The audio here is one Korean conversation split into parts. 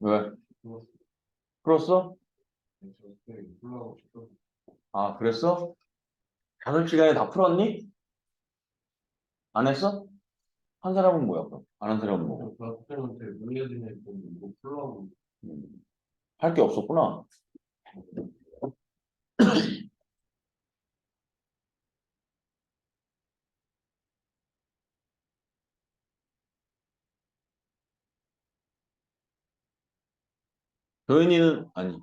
왜? 풀었어? 아, 그랬어? 5시간에 다 풀었니? 안 했어? 한 사람은 뭐야, 그럼? 안 한 사람은 뭐고? 학생한테 문예진에 뭐 풀라고. 할 게 없었구나. 도현이는, 아니,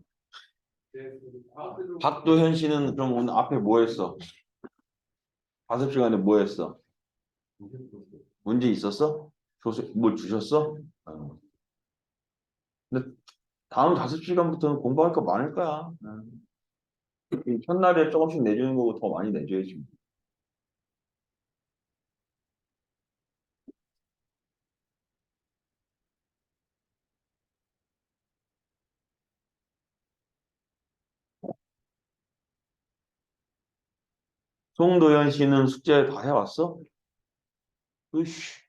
박도현 씨는 그럼 오늘 앞에 뭐 했어? 5시간에 뭐 했어? 문제 있었어? 뭘 주셨어? 근데 다음 5시간부터는 공부할 거 많을 거야. 이 첫날에 조금씩 내주는 거고 더 많이 내줘야지. 송도현 씨는 숙제 다 해왔어? 으씨.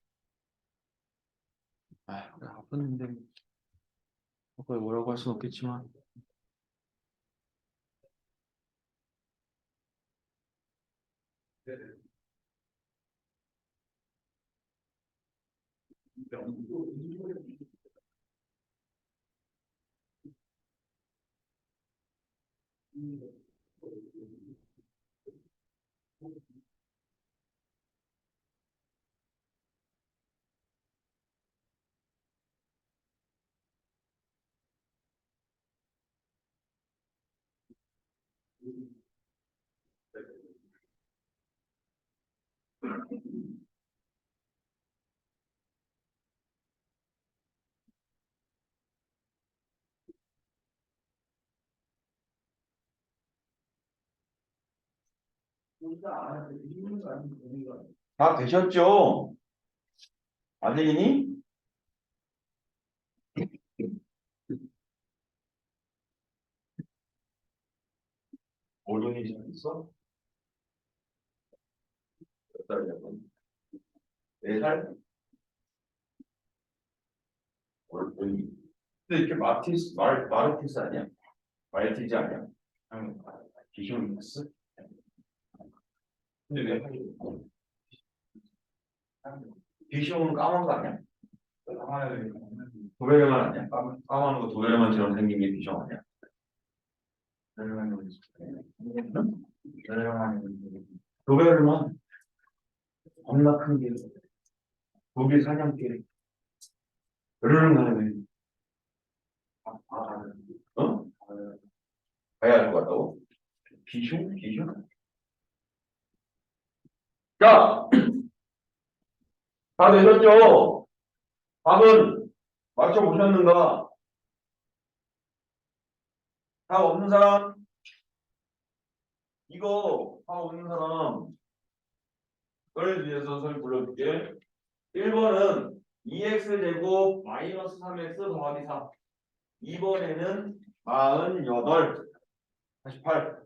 아, 그래, 아팠는데. 아까 뭐라고 할 수는 없겠지만. 다 되셨죠? 아들이니? 올돈이 있어? 몇 살이야? 4살? 올돈이. 근데 이렇게 마르티스 아니야? 말티즈 아니야? 비숑스? 근데 왜 비숑은 까만 거 아니야? 도베르만 아니야? 까만 거 도베르만처럼 생긴 게 비숑 아니야? 도베르만 겁나 큰 게, 독일 사냥개 으르릉 하는 어? 가야 할 것 같다고? 비숑? 비숑? 자, 다 되셨죠? 답은 맞춰보셨는가? 다 없는 사람? 이거 다 없는 사람을 위해서 설 불러줄게. 1번은 2x제곱 마이너스 3x 더하기 3. 2번에는 48, 48.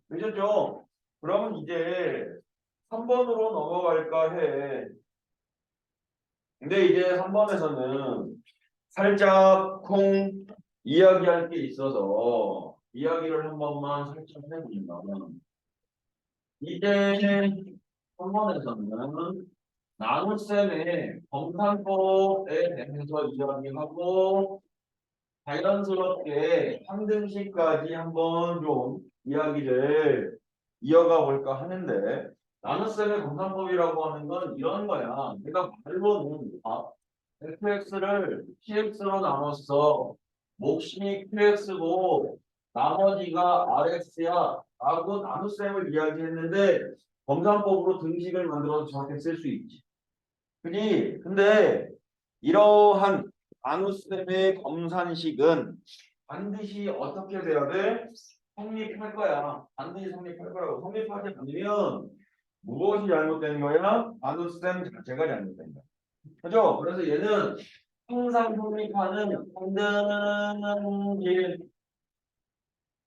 되셨죠? 그러면 이제 3번으로 넘어갈까 해. 근데 이제 3번에서는 살짝 콩 이야기할 게 있어서 이야기를 한 번만 살짝 해보자면 이제 3번에서는 나눗셈의 검산법에 대해서 이야기하고 자연스럽게 3등식까지 한번 좀 이야기를 이어가 볼까 하는데 나눗셈의 검산법이라고 하는 건 이런 거야. 내가 말로는 fx를 px로 나눴어. 몫이 qx고 나머지가 rx야 라고 나눗셈을 이야기했는데 검산법으로 등식을 만들어서 저렇게 쓸 수 있지. 그지? 근데 이러한 나눗셈의 검산식은 반드시 어떻게 돼야 돼? 성립할 거야. 반드시 성립할 거라고. 성립하지 않으면 무엇이 잘못된 거야? 나눗셈 자체가 잘못된 거야. 그죠? 그래서 얘는 항상 성립하는 항등식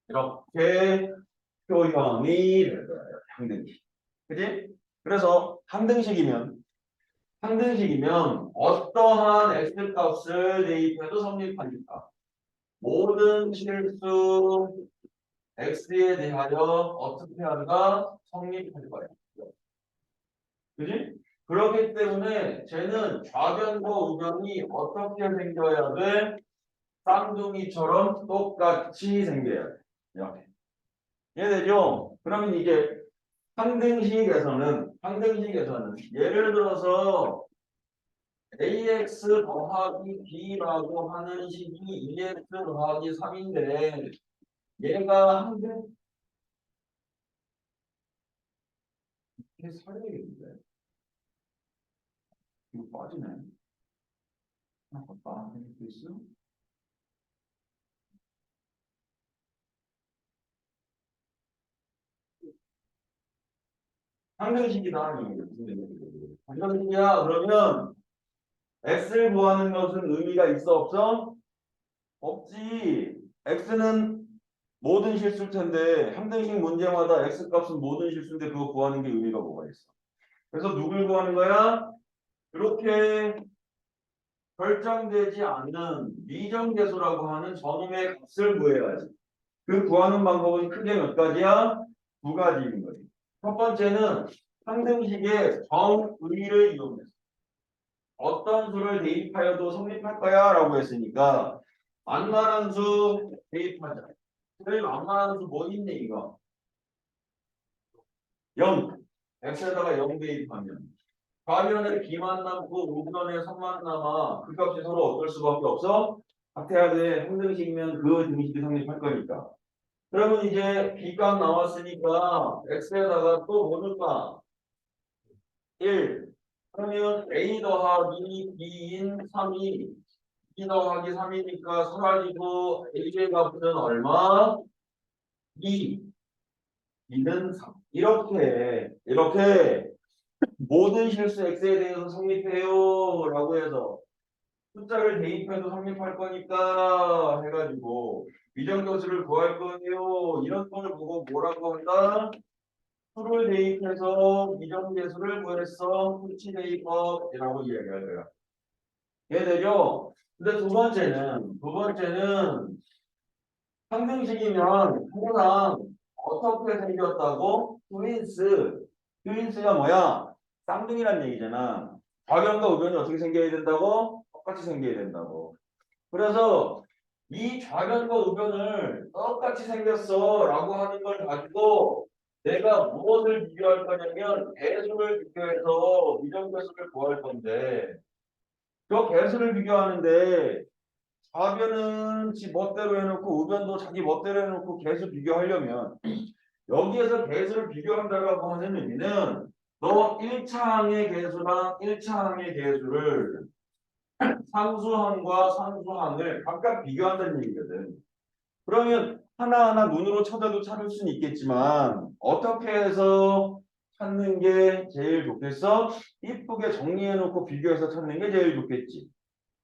이렇게 표현이 될 거예요. 항등식. 그지? 그래서 항등식이면 상등식이면 어떠한 x 값을 대입해도 성립하니까 모든 실수 x에 대하여 어떻게 한다? 성립할 거야. 그지? 그렇기 때문에 쟤는 좌변과 우변이 어떻게 생겨야 돼? 쌍둥이처럼 똑같이 생겨야 돼. 이렇게. 이해되죠? 그러면 이제 상등식에서는 예를 들어서 ax 더하기 b라고 하는 식이 2x 더하기 3인데 얘가 항등 이렇게 살려야겠는데 이거 빠지네. 하나 더 빠지는 게 있어? 상등식이다. 상등식이야. 그러면 x를 구하는 것은 의미가 있어 없어? 없지. x는 모든 실수일 텐데 항등식 문제마다 x 값은 모든 실수인데 그거 구하는 게 의미가 뭐가 있어? 그래서 누굴 구하는 거야? 이렇게 결정되지 않는 미정계수라고 하는 저놈의 값을 구해야지. 그 구하는 방법은 크게 몇 가지야? 두 가지인 거지. 첫 번째는 상등식의 정의를 이용해서 어떤 수를 대입하여도 성립할 거야 라고 했으니까 만만한 수 대입하자. 제일 만만한 수 뭐 있니 이거? 0. x에다가 0 대입하면 좌변에 b만 남고 우변에 3만 남아 그 값이 서로 어떨 수밖에 없어? 같아야 돼. 항등식이면 그 등식이 성립할 거니까. 그러면 이제 b값 나왔으니까 x에다가 또 뭐 넣을까? 1. 그러면 a 더하기 b인 3이 2 더하기 3이니까 사라지고 a의 값은 얼마? 2. b는 3. 이렇게 모든 실수 x에 대해서 성립해요 라고 해서 숫자를 대입해도 성립할 거니까 해가지고 미정교수를 구할 거예요. 이런 걸 보고 뭐라고 한다? 수를 대입해서 미정계수를 구했어. 수치 대입법이라고 이야기할 거야. 이해되죠? 근데 두 번째는 상등식이면 항상 어떻게 생겼다고? 트윈스가 뭐야? 쌍둥이란 얘기잖아. 좌변과 우변이 어떻게 생겨야 된다고? 똑같이 생겨야 된다고. 그래서 이 좌변과 우변을 똑같이 생겼어 라고 하는 걸 가지고 내가 무엇을 비교할 거냐면 개수를 비교해서 미정계수를 구할 건데 저 개수를 비교하는데 좌변은 지 멋대로 해놓고 우변도 자기 멋대로 해놓고 개수 비교하려면 여기에서 개수를 비교한다라고 하는 의미는 너 1차항의 개수랑 1차항의 개수를 상수항과 상수항을 각각 비교한다는 얘기거든. 그러면 하나하나 눈으로 찾아도 찾을 수는 있겠지만 어떻게 해서 찾는 게 제일 좋겠어? 이쁘게 정리해놓고 비교해서 찾는 게 제일 좋겠지.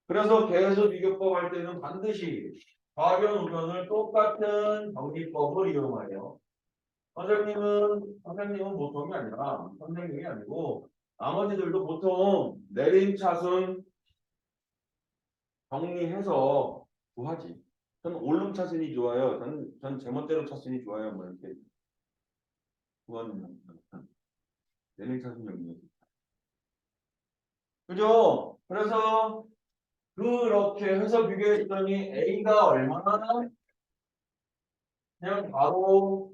그래서 계수 비교법 할 때는 반드시 좌변 우변을 똑같은 정리법을 이용하여 선생님은 보통이 아니라 선생님이 아니고 나머지들도 보통 내림차순 정리해서 구하지. 저는 올름 차순이 좋아요. 전 제멋대로 차순이 좋아요. 뭐 이렇게 구하는 내림 차순 정리. 그죠? 그래서 그렇게 해서 비교했더니 A가 얼마나 그냥 바로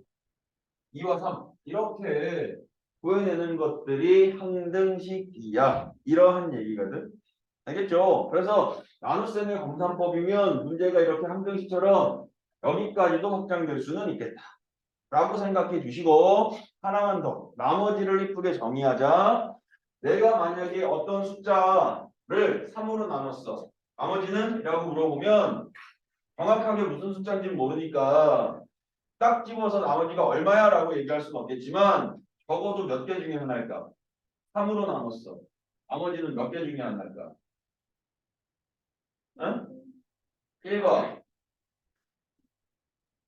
2와 3 이렇게 구해내는 것들이 항등식이야. 이러한 얘기거든. 알겠죠? 그래서 나눗셈의 검산법이면 문제가 이렇게 항등식처럼 여기까지도 확장될 수는 있겠다. 라고 생각해 주시고 하나만 더 나머지를 이쁘게 정의하자. 내가 만약에 어떤 숫자를 3으로 나눴어. 나머지는? 라고 물어보면 정확하게 무슨 숫자인지 모르니까 딱 집어서 나머지가 얼마야 라고 얘기할 수는 없겠지만 적어도 몇 개 중에 하나일까? 3으로 나눴어. 나머지는 몇 개 중에 하나일까? 응? 1번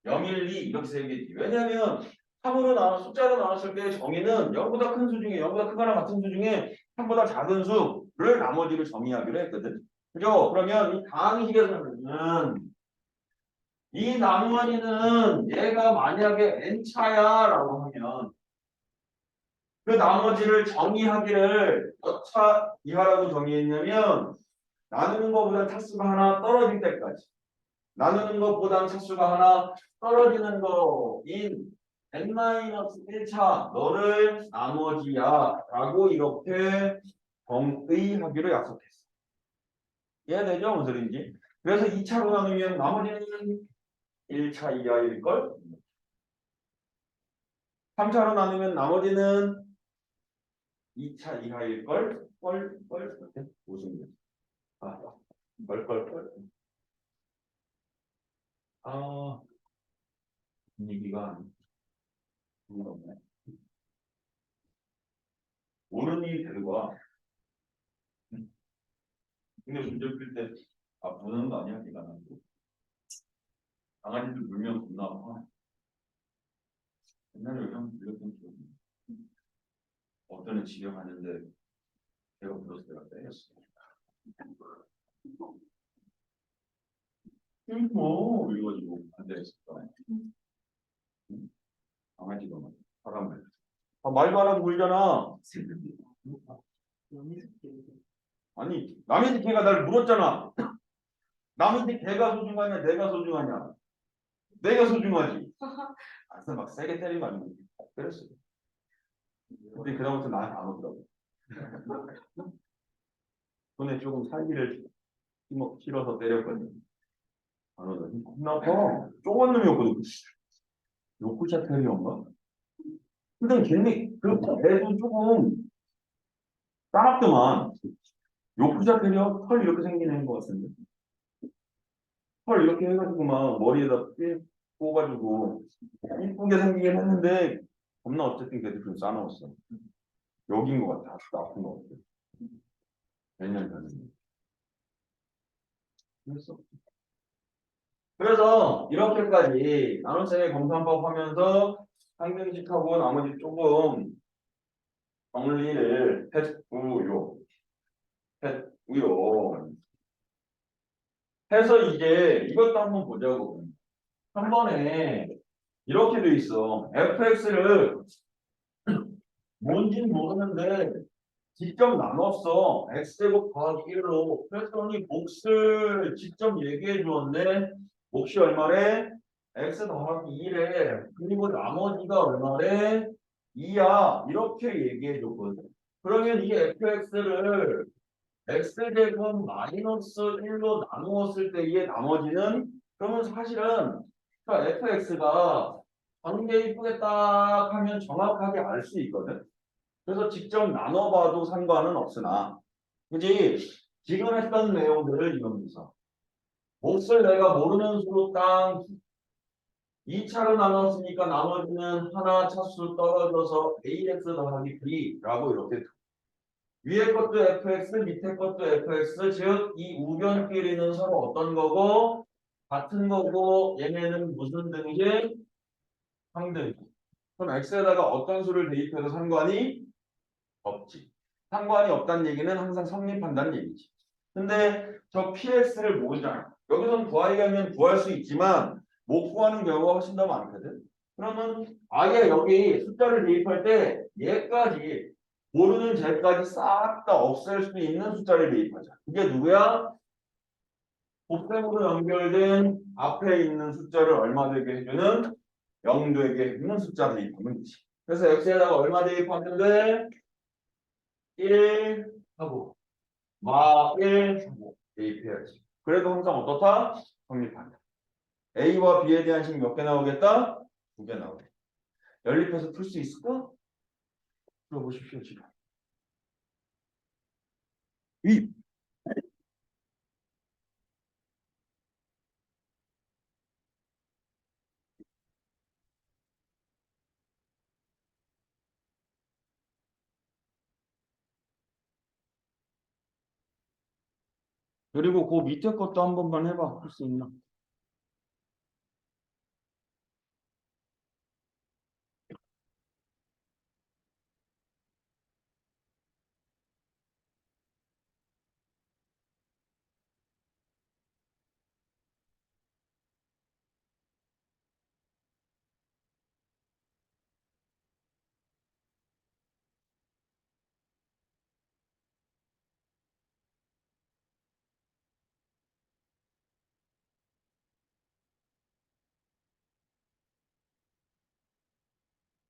0, 1, 2 이렇게 세 개지. 왜냐하면 3으로 나눠 숫자로 나눴을 때 정의는 0보다 큰 수 중에 0보다 크거나 같은 수 중에 3보다 작은 수를 나머지를 정의하기로 했거든. 그죠? 그러면 이 다항식에서는 이 나머지는 얘가 만약에 n차야라고 하면 그 나머지를 정의하기를 몇 차 이하라고 정의했냐면 나누는 것보다 차수가 하나 떨어질 때까지 나누는 것보다 차수가 하나 떨어지는 거인 n-1차 너를 나머지야 라고 이렇게 정의하기로 약속했어. 이해되죠? 무슨 소리인지? 그래서 2차로 나누면 나머지는 1차 이하일걸? 3차로 나누면 나머지는 2차 이하일걸? 뻘뻘 무슨 일? 아, 뻘뻘뻘. 아, 분위기가 없네. 옳은 이 결과. 근데 문제 풀 때, 아, 부는 거 아니야? 네가 나고. 강아지들 물면 겁나 아파. 옛날에 형 들렸던 기억이. 어떤 애 집에 갔는데, 걔가 불어서 내가 때렸어. 뭐, 이래가지고 앉아있었다. 강아지가 막, 사람을. 아, 말도 안 하고 울잖아. 아니, 남의 집 개가 날 물었잖아. 남의 집 개가 소중하냐, 내가 소중하냐. 내가 소중하지. 그래서 막 세게 때린 거 아니고. 그랬어. 근데 그다음부터 나한테 안 오더라고. 손에 조금 살기를 실어서 때렸거든. 안 오더니 겁나 아파. 조그만 놈이었거든. 요크샤 테리어인가? 근데 걔네 그 애도 조금 까맣더만. 요크샤 테리어 털 이렇게 생긴 애인 것 같은데. 털 이렇게 해가지고 막 머리에다 꽂아가지고 이쁘게 생기긴 했는데 겁나 어쨌든 걔도 좀 싸놓았어. 여긴 것 같아. 아픈 것 같아. 몇 년 전에. 그랬어. 그래서 이렇게까지 나눗셈의 검산법 하면서 상등식하고 나머지 조금 정리를 했고요. 해서 이제 이것도 한번 보자고. 한 번에 이렇게 돼 있어. fx를 뭔진 모르는데 직접 나눴어. x제곱 더하기 1로. 그랬더니 몫을 직접 얘기해 주었네. 몫이 얼마래? x 더하기 2래. 그리고 나머지가 얼마래? 2야. 이렇게 얘기해 줬거든. 그러면 이 fx를 x제곱 마이너스 1로 나누었을 때의 나머지는 그러면 사실은 fx가 관계 이쁘게 딱 하면 정확하게 알 수 있거든. 그래서 직접 나눠봐도 상관은 없으나 그지? 지금 했던 내용들을 이용해서 몫을 내가 모르는 수로 딱 2차로 나눴으니까 나머지는 하나 차수 떨어져서 ax 더하기 b라고 이렇게 위에 것도 fx 밑에 것도 fx 즉 이 우변끼리는 서로 어떤 거고 같은 거고 얘네는 무슨 등식? 상등식. 그럼 x에다가 어떤 수를 대입해도 상관이 없지. 상관이 없다는 얘기는 항상 성립한다는 얘기지. 근데 저 px를 모르잖아. 여기서는 구하려면 구할 수 있지만 못 구하는 경우가 훨씬 더 많거든. 그러면 아예 여기 숫자를 대입할 때 얘까지 모르는 쟤까지 싹 다 없앨 수 있는 숫자를 대입하자. 그게 누구야? 곱셈으로 연결된 앞에 있는 숫자를 얼마 되게 해주는 0 되게 해주는 숫자 대입하면 되지. 그래서 x에다가 얼마 대입하는데 1 하고 마1 하고 대입해야지. 그래도 항상 어떻다? 성립한다. A와 B에 대한 식 몇 개 나오겠다? 2개 나오겠다. 연립해서 풀 수 있을까? 풀어보십시오 지금. 위. 그리고 그 밑에 것도 한 번만 해봐. 할 수 있나?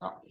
아,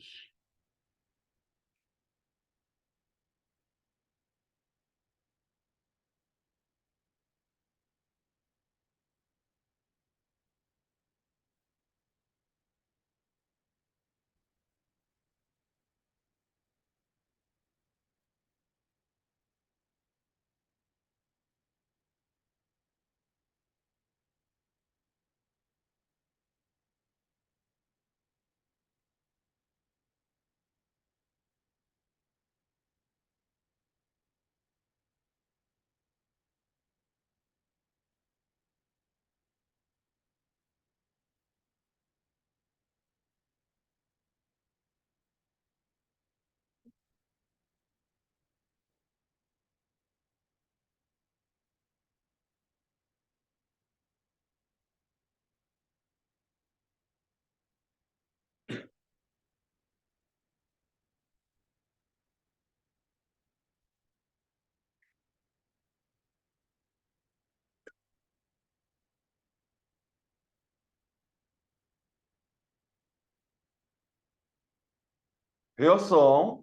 배웠어.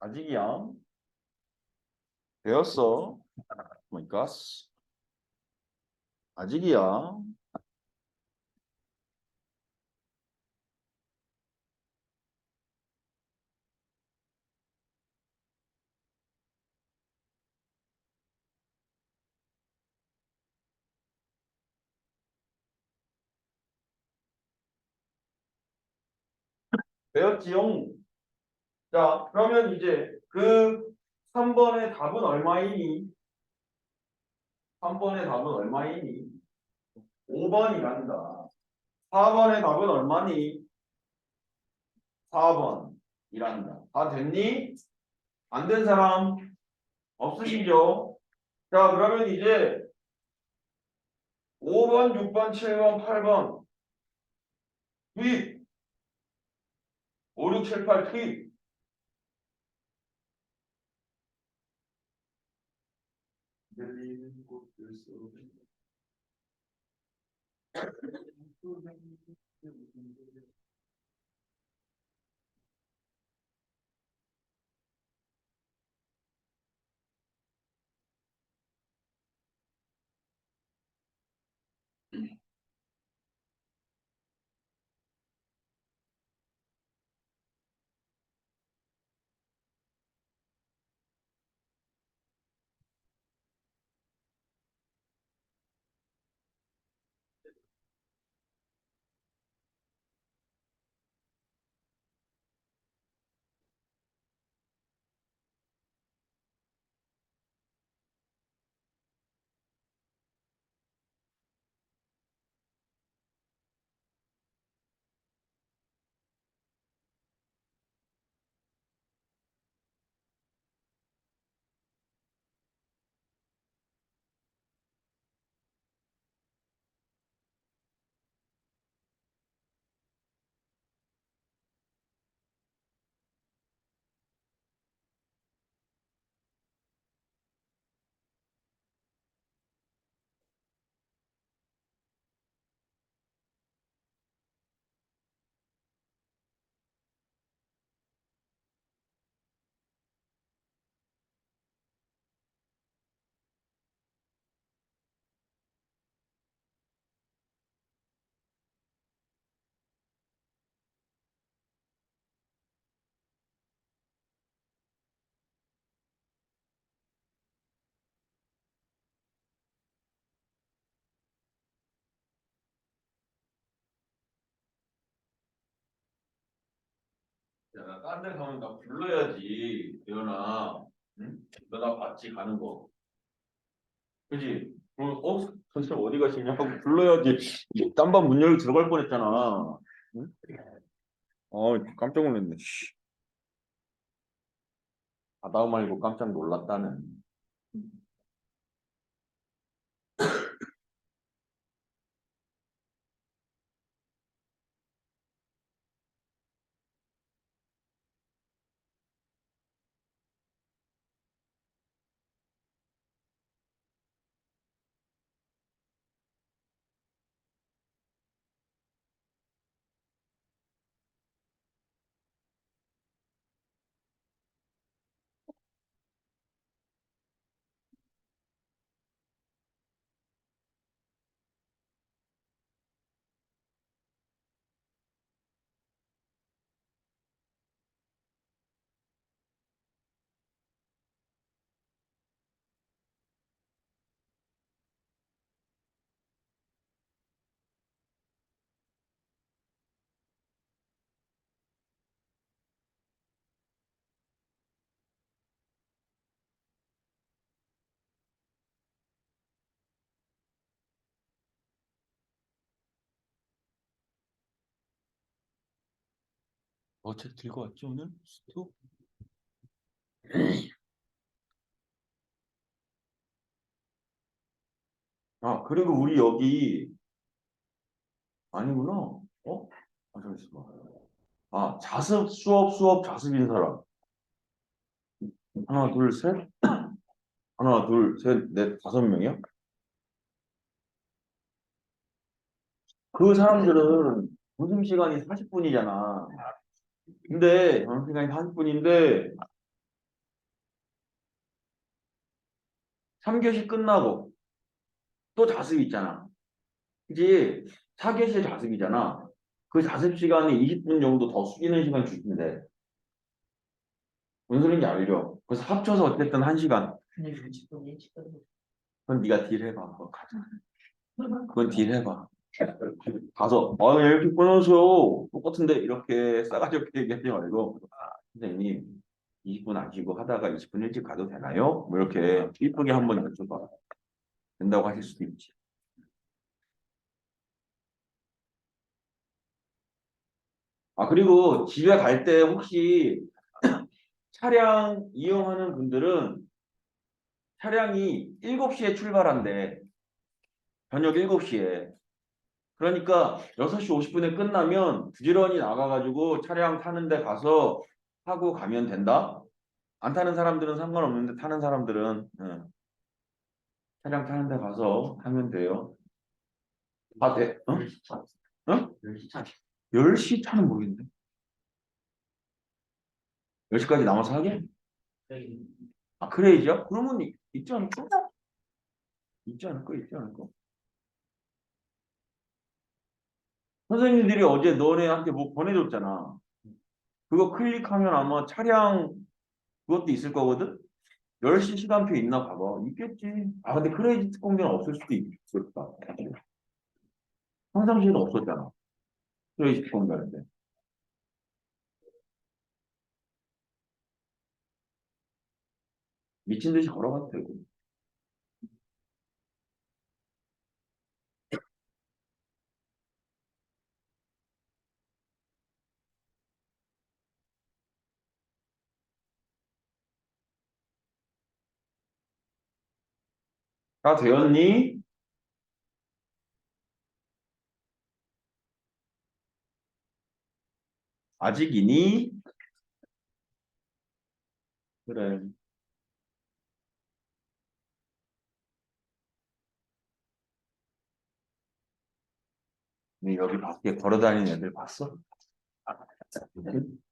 아직이야. 배웠어. 마이 갓. 아직이야. 배웠지용. 자, 그러면 이제 그 3번의 답은 얼마이니? 3번의 답은 얼마이니? 5번이란다. 4번의 답은 얼마니? 4번이란다. 다 됐니? 안 된 사람 없으시죠? 자, 그러면 이제 5번, 6번, 7번, 8번 투입. 5, 6, 7, 8 투입. 야, 딴 데 가면 나 불러야지, 예연아. 응? 너 나 봤지, 가는 거. 그지? 선생님 어디 가시냐고 불러야지. 딴 반 문 열고 들어갈 뻔했잖아. 응? 깜짝 놀랐네. 씨. 바다음 말고 깜짝 놀랐다는. 책 들고 왔지 오늘? 수업? 아, 그리고 우리 여기 아니구나. 어? 아, 저기 있어. 아, 수업 자습인 사람. 하나, 둘, 셋. 하나, 둘, 셋, 넷, 5명이야? 그 사람들은 점심시간이 40분이잖아. 근데 점심시간이 40분인데 3교시 끝나고 또 자습 있잖아. 그지? 4교시 자습이잖아. 그 자습 시간에 20분 정도 더 숙이는 시간 주신대. 뭔 소린지 알죠? 그래서 합쳐서 어쨌든 1시간. 근데 60분 일찍 끝나. 그건 네가 딜해봐. 그거 가자. 그건 딜해봐. 가서 이렇게 끊어서 똑같은데 이렇게 싸가지 없게 얘기하지 말고 선생님 20분 안 쉬고 하다가 20분 일찍 가도 되나요? 뭐 이렇게 이쁘게 한번 여쭤봐. 된다고 하실 수도 있지. 아, 그리고 집에 갈 때 혹시 차량 이용하는 분들은 차량이 7시에 출발한대. 저녁 7시에. 그러니까 6시 50분에 끝나면 부지런히 나가가지고 차량 타는 데 가서 하고 가면 된다? 안 타는 사람들은 상관없는데 타는 사람들은 차량 타는 데 가서 하면 돼요. 아, 네. 어? 10시 차. 어? 10시 차. 10시 차는 모르겠는데. 10시까지 남아서 하게? 저기 아, 그래야죠? 그러면 있지 않을까? 있지 않을까? 있지 않을까? 선생님들이 어제 너네한테 뭐 보내줬잖아. 그거 클릭하면 아마 차량 그것도 있을 거거든? 10시 시간표 있나 봐봐. 있겠지. 아, 근데 크레디트 공개는 없을 수도 있을까? 평상시에는 없었잖아. 크레디트 공개하는데. 미친 듯이 걸어가도 되고. 다 되었니? 아직이니? 그래. 네, 여기 밖에 걸어다니는 애들 봤어?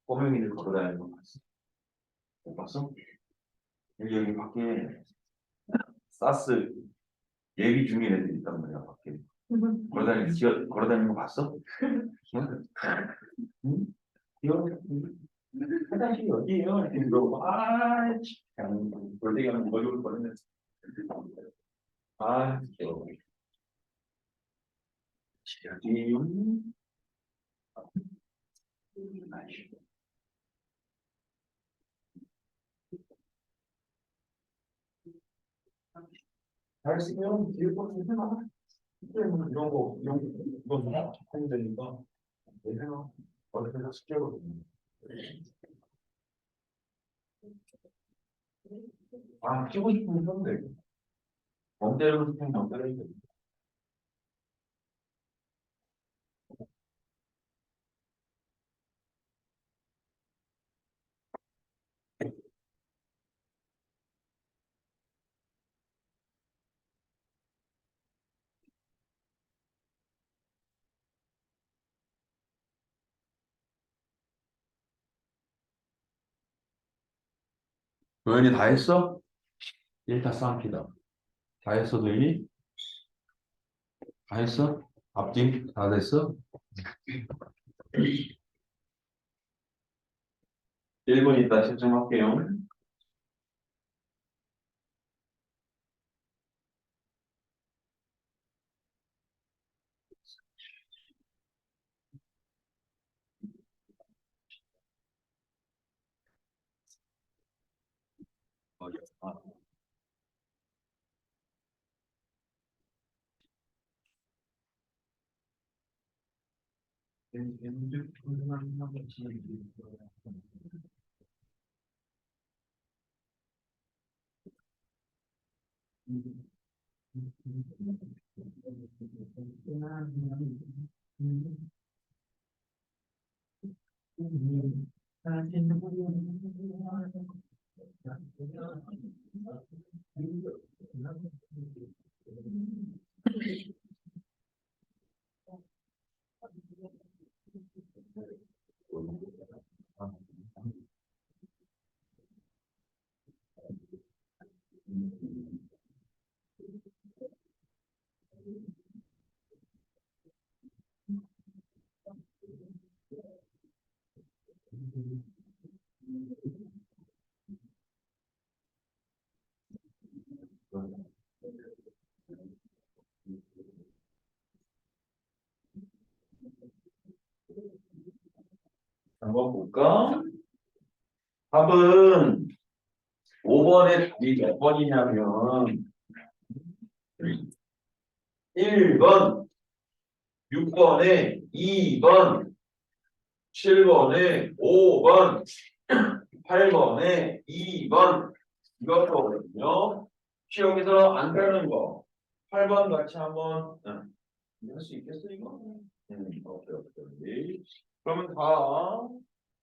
꼬맹이들 걸어다니는 거 봤어? 못 봤어? 여기 밖에 사스 예비 중인 애들 있단 말이야, 밖에. 걸어다니는 거 봤어? 응? 이거, 화장실이 어디예요? 이렇게 물어보고, 참, 골대기하면 머리를 버리네. 진짜. 여기, 잘 쓰면 뒤에 거좀 해놔. 이런 거 하면 되니까. 네, 해놔. 어디서 숙제거든요. 키고 싶으면 하면 돼. 멍 때리고 싶으면 멍 때려야 돼. 도현이 다 했어? 1타 쌈피다. 다 했어, 도현이? 다 했어? 앞뒤 다 됐어? 1분 있다 채점할게요. 아, 한번 볼까? 답은 5번에 답이 몇 번이냐면 1번, 6번에 2번, 7번에 5번, 8번에 2번 이거거든요. 시험에서 안 되는 거 8번 같이 한번 할 수 있겠어 이거? 오케이. 그러면 다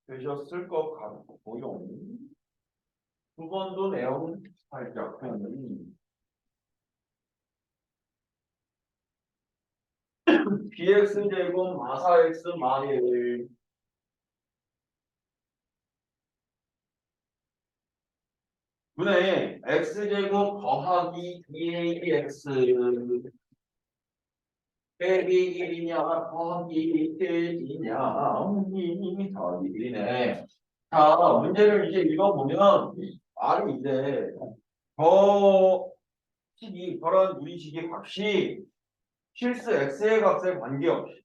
되셨을 것 같고요. 두 번도 내용 살짝 bx제곱 마사 x 마일 분의 x제곱 더하기 2ax 빼기 1이냐 더하기 1이냐 더하기 1이네. 자, 문제를 이제 읽어보면 말이 이제 저 식이 저런 유리식의 값이 실수 x의 값에 관계없이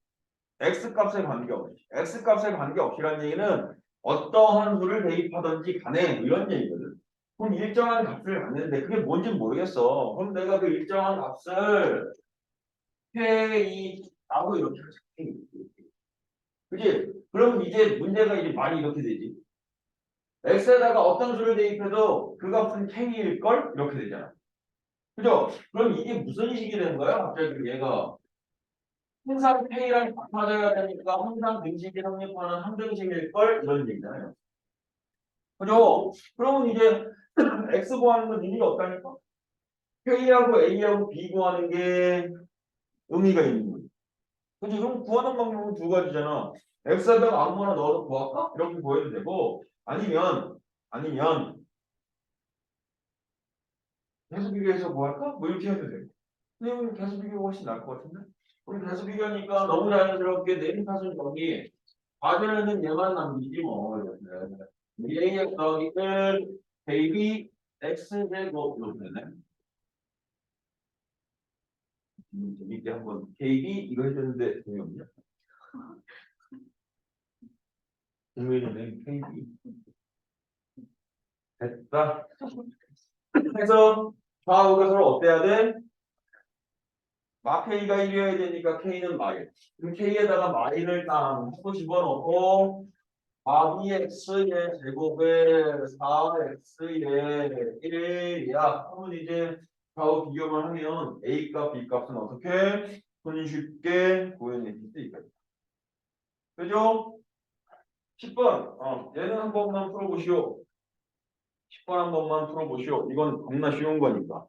x 값에 관계없이 x 값에 관계없이라는 얘기는 어떠한 수를 대입하든지 간에 뭐 이런 얘기거든. 그럼 일정한 값을 갖는데 그게 뭔지 모르겠어. 그럼 내가 그 일정한 값을 K라고 이렇게 하자. 그지? 그럼 이제 문제가 이제 말이 이렇게 되지. x에다가 어떤 수를 대입해도 그 값은 K일 걸 이렇게 되잖아. 그죠? 그럼 이게 무슨 식이 되는 거야? 갑자기 얘가 항상 K랑 맞아야 되니까 항상 등식이 성립하는 항등식일 걸 이런 얘기잖아요. 그죠? 그러면 이제 x 구하는 건 의미가 없다니까? K하고 A하고 B 구하는 게 의미가 있는 거지. 그지? 그럼 구하는 방법은 두 가지잖아. x에다가 아무거나 넣어서 구할까? 이렇게 구해도 되고 아니면 계수 비교해서 구할까? 뭐 이렇게 해도 되고. 근데 계수 비교가 훨씬 나을 것 같은데? 우리 계수 비교하니까 너무 자연스럽게 내림탓은 여기 과제는 얘만 남기지 뭐. AX 더하기 1 KB X 제곱 이렇게 되네. 재밌게 한번 KB 이거 해줬는데 재미없냐? 국민은행 KB 됐다. 해서 좌우가 서로 어때야 돼? 마 K가 1이어야 되니까 K는 마일. 그럼 K에다가 마일을 딱 하고 집어넣고 4bx의 제곱에 4x의 1이야. 그러면 이제 좌우 비교만 하면 A 값, B 값은 어떻게 손쉽게 구해낼 수 있겠다. 그죠? 10번. 얘는 한 번만 풀어보시오. 10번 한 번만 풀어보시오. 이건 겁나 쉬운 거니까.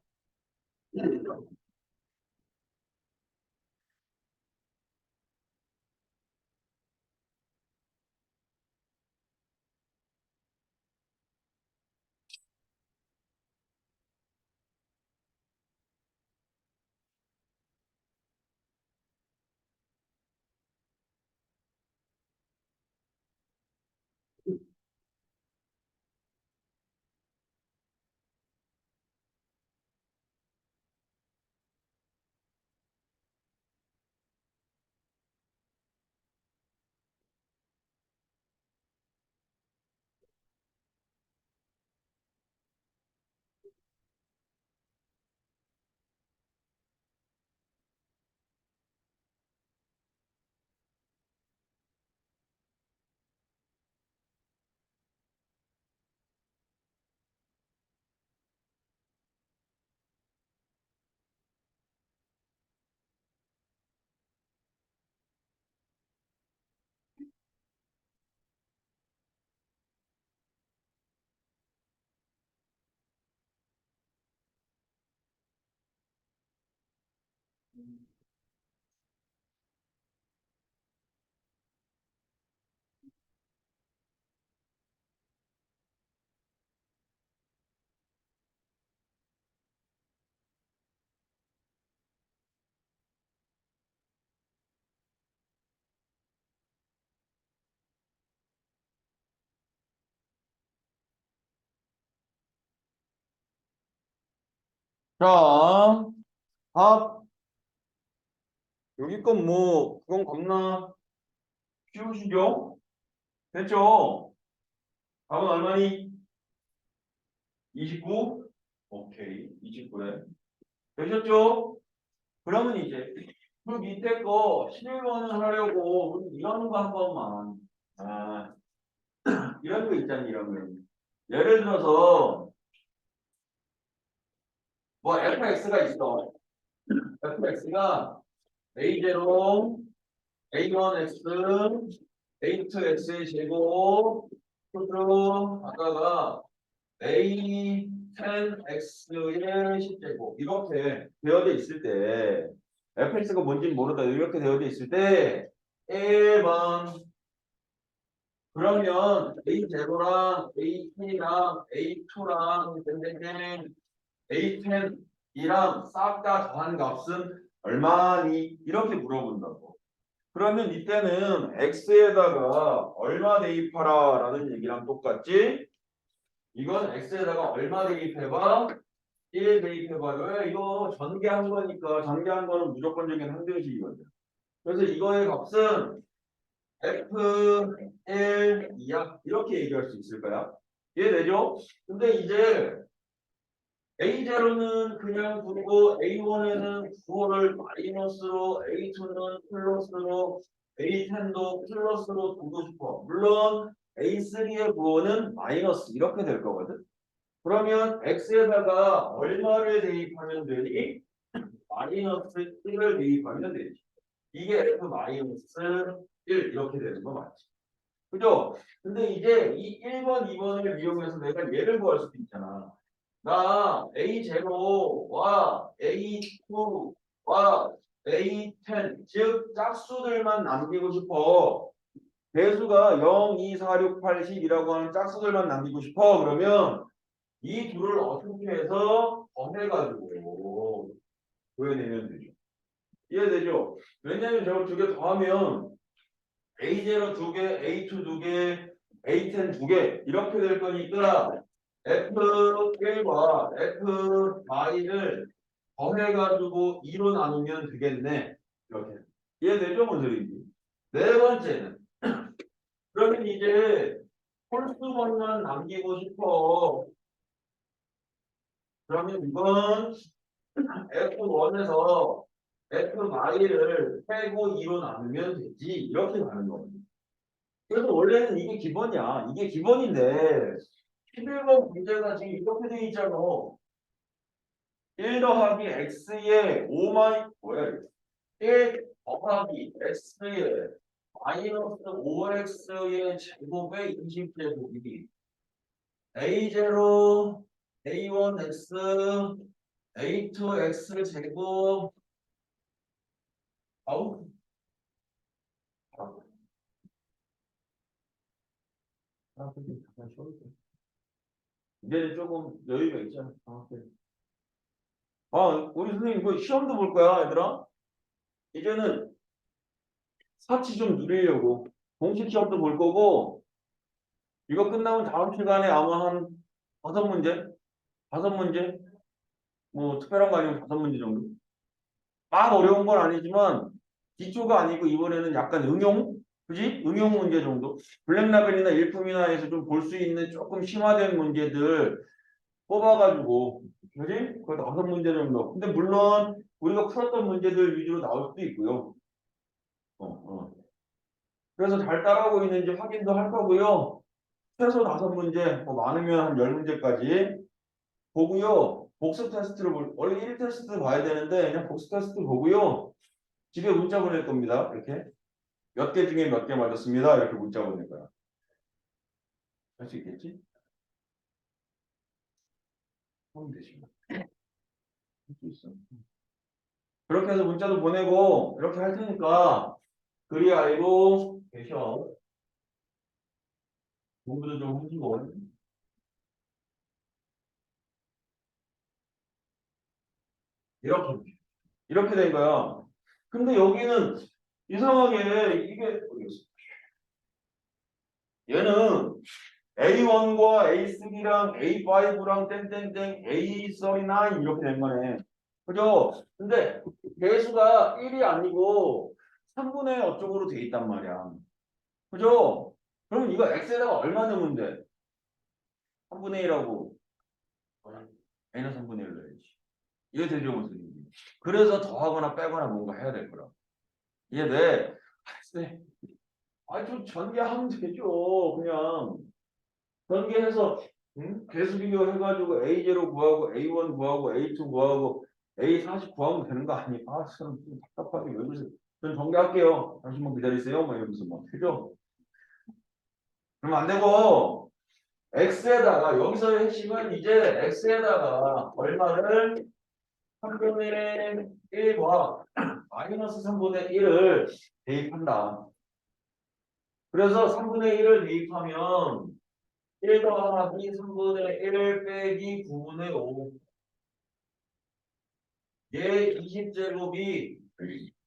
자, 답. 여기 건 뭐, 그건 겁나 쉬우시죠? 됐죠? 답은 얼마니? 29? 오케이. 29래. 되셨죠? 그러면 이제 그 밑에 거 11번을 하려고 우리 이런 거 한 번만. 아, 이런 거 있잖니, 이런 거. 예를 들어서 뭐 fx가 있어. fx가 a0, a1x, a2x의 제곱 플러스 아까가 a10x의 10제곱 이렇게 되어져 있을 때 fx가 뭔지는 모르다 이렇게 되어져 있을 때 1번 그러면 a0랑 a10이랑 a2랑 a10이랑 싹 다 더한 값은 얼마니? 이렇게 물어본다고. 그러면 이때는 x에다가 얼마 대입하라 라는 얘기랑 똑같지? 이건 x에다가 얼마 대입해봐? 1 대입해봐. 왜 이거 전개한 거니까 전개한 거는 무조건적인 항등식이거든. 그래서 이거의 값은 f1, 2야. 이렇게 얘기할 수 있을 거야. 이해되죠? 근데 이제 A0는 그냥 두고 A1에는 9를 마이너스로 A2는 플러스로 A10도 플러스로 두고 싶어. 물론 A3의 9는 마이너스 이렇게 될 거거든. 그러면 X에다가 얼마를 대입하면 되니? 마이너스 1을 대입하면 되지. 이게 F 마이너스 1 이렇게 되는 거 맞지? 그죠? 근데 이제 이 1번, 2번을 이용해서 내가 얘를 구할 수도 있잖아. 나 A0와 A2와 A10 즉 짝수들만 남기고 싶어. 배수가 0, 2, 4, 6, 8, 10이라고 하는 짝수들만 남기고 싶어. 그러면 이 둘을 어떻게 해서 더해가지고 구해내면 되죠. 이해되죠? 왜냐면 저거 두 개 더하면 A0 두 개, A2 두 개, A10 두 개 이렇게 될 거니까 F1과 F-를 더해가지고 2로 나누면 되겠네. 이렇게. 이해되죠? 뭔 소리인지. 네 번째는 그러면 이제 홀수번만 남기고 싶어. 그러면 이건 F1에서 F-를 빼고 2로 나누면 되지. 이렇게 가는 거거든요. 그래서 원래는 이게 기본이야. 이게 기본인데 11번 문제가 지금 이렇게 돼 있잖아. 1 더하기 x의 5마이 뭐야 이거? 1 더하기 x의 마이너스 5x의 제곱의 20제곱이 a0, a1x, a2x 제곱 아우 근데 잠깐 쉬어도 돼. 이제는 조금 여유가 있잖아. 그래. 우리 선생님 이거 시험도 볼 거야, 얘들아. 이제는 사치 좀 누리려고 공식 시험도 볼 거고 이거 끝나면 다음 시간에 아마 한 5문제? 5문제? 뭐 특별한 거 아니면 5문제 정도? 막 어려운 건 아니지만 기초가 아니고 이번에는 약간 응용? 그지? 응용 문제 정도? 블랙라벨이나 일품이나에서 좀 볼 수 있는 조금 심화된 문제들 뽑아가지고 그지? 거의 5문제 정도. 근데 물론 우리가 풀었던 문제들 위주로 나올 수도 있고요. 어, 어. 그래서 잘 따라오고 있는지 확인도 할 거고요. 최소 5문제, 뭐 많으면 한 10문제까지 보고요. 복습 테스트를 원래 1 테스트 봐야 되는데 그냥 복습 테스트 보고요. 집에 문자 보낼 겁니다. 이렇게 몇 개 중에 몇 개 맞았습니다. 이렇게 문자 보낼 거야. 할 수 있겠지? 하면 되지. 할 수 있어. 그렇게 해서 문자도 보내고 이렇게 할 테니까 그리 알고 계셔. 공부도 좀 하시고. 이렇게 된 거야. 근데 여기는 이상하게 이게 얘는 A1과 A3랑 A5랑 땡땡땡 A39 이렇게 된 거네. 그죠? 근데 개수가 1이 아니고 3분의 어쪽으로 돼 있단 말이야. 그죠? 그러면 이거 x에다가 얼마 넣으면 돼? 3분의 1하고 n은 3분의 1 넣어야지. 이게 되죠, 무슨? 그래서 더하거나 빼거나 뭔가 해야 될 거라. 이해돼? 네. 좀 전개하면 되죠. 그냥 전개해서 개수 비교해가지고 A0 구하고 A1 구하고 A2 구하고 A40 구하면 되는 거 아니야? 참 답답하게 왜 그러세요? 전 전개할게요. 잠시만 기다리세요. 막 이러면서 막 그죠? 그러면 안 되고 X에다가 여기서의 핵심은 이제 X에다가 얼마를 3분의 1과 마이너스 3분의 1을 대입한다. 그래서 3분의 1을 대입하면 1 더하기 3분의 1 빼기 9분의 5. 얘 20제곱이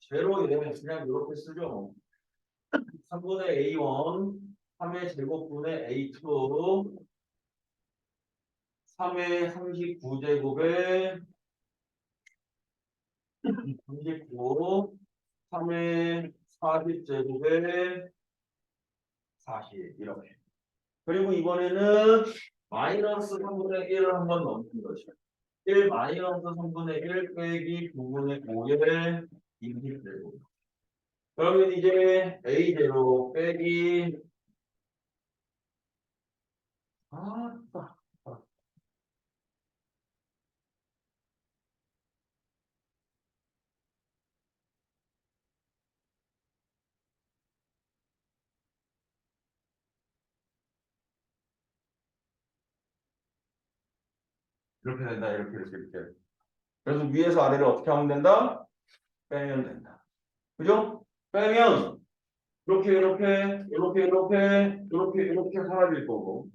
제로에 그냥 이렇게 쓰죠. 3분의 A1, 3의 제곱분의 A2, 3의 39제곱에 39, 3의 40제곱에 40 이렇게. 그리고 이번에는 마이너스 3분의 1을 한번 넣는 거죠. 1 마이너스 3분의 1 빼기 9분의 5에 20제곱. 그러면 이제 A0 빼기 아, 이렇게 된다. 이렇게. 그래서 위에서 아래를 어떻게 하면 된다? 빼면 된다. 그죠? 빼면 이렇게 사라질 거고.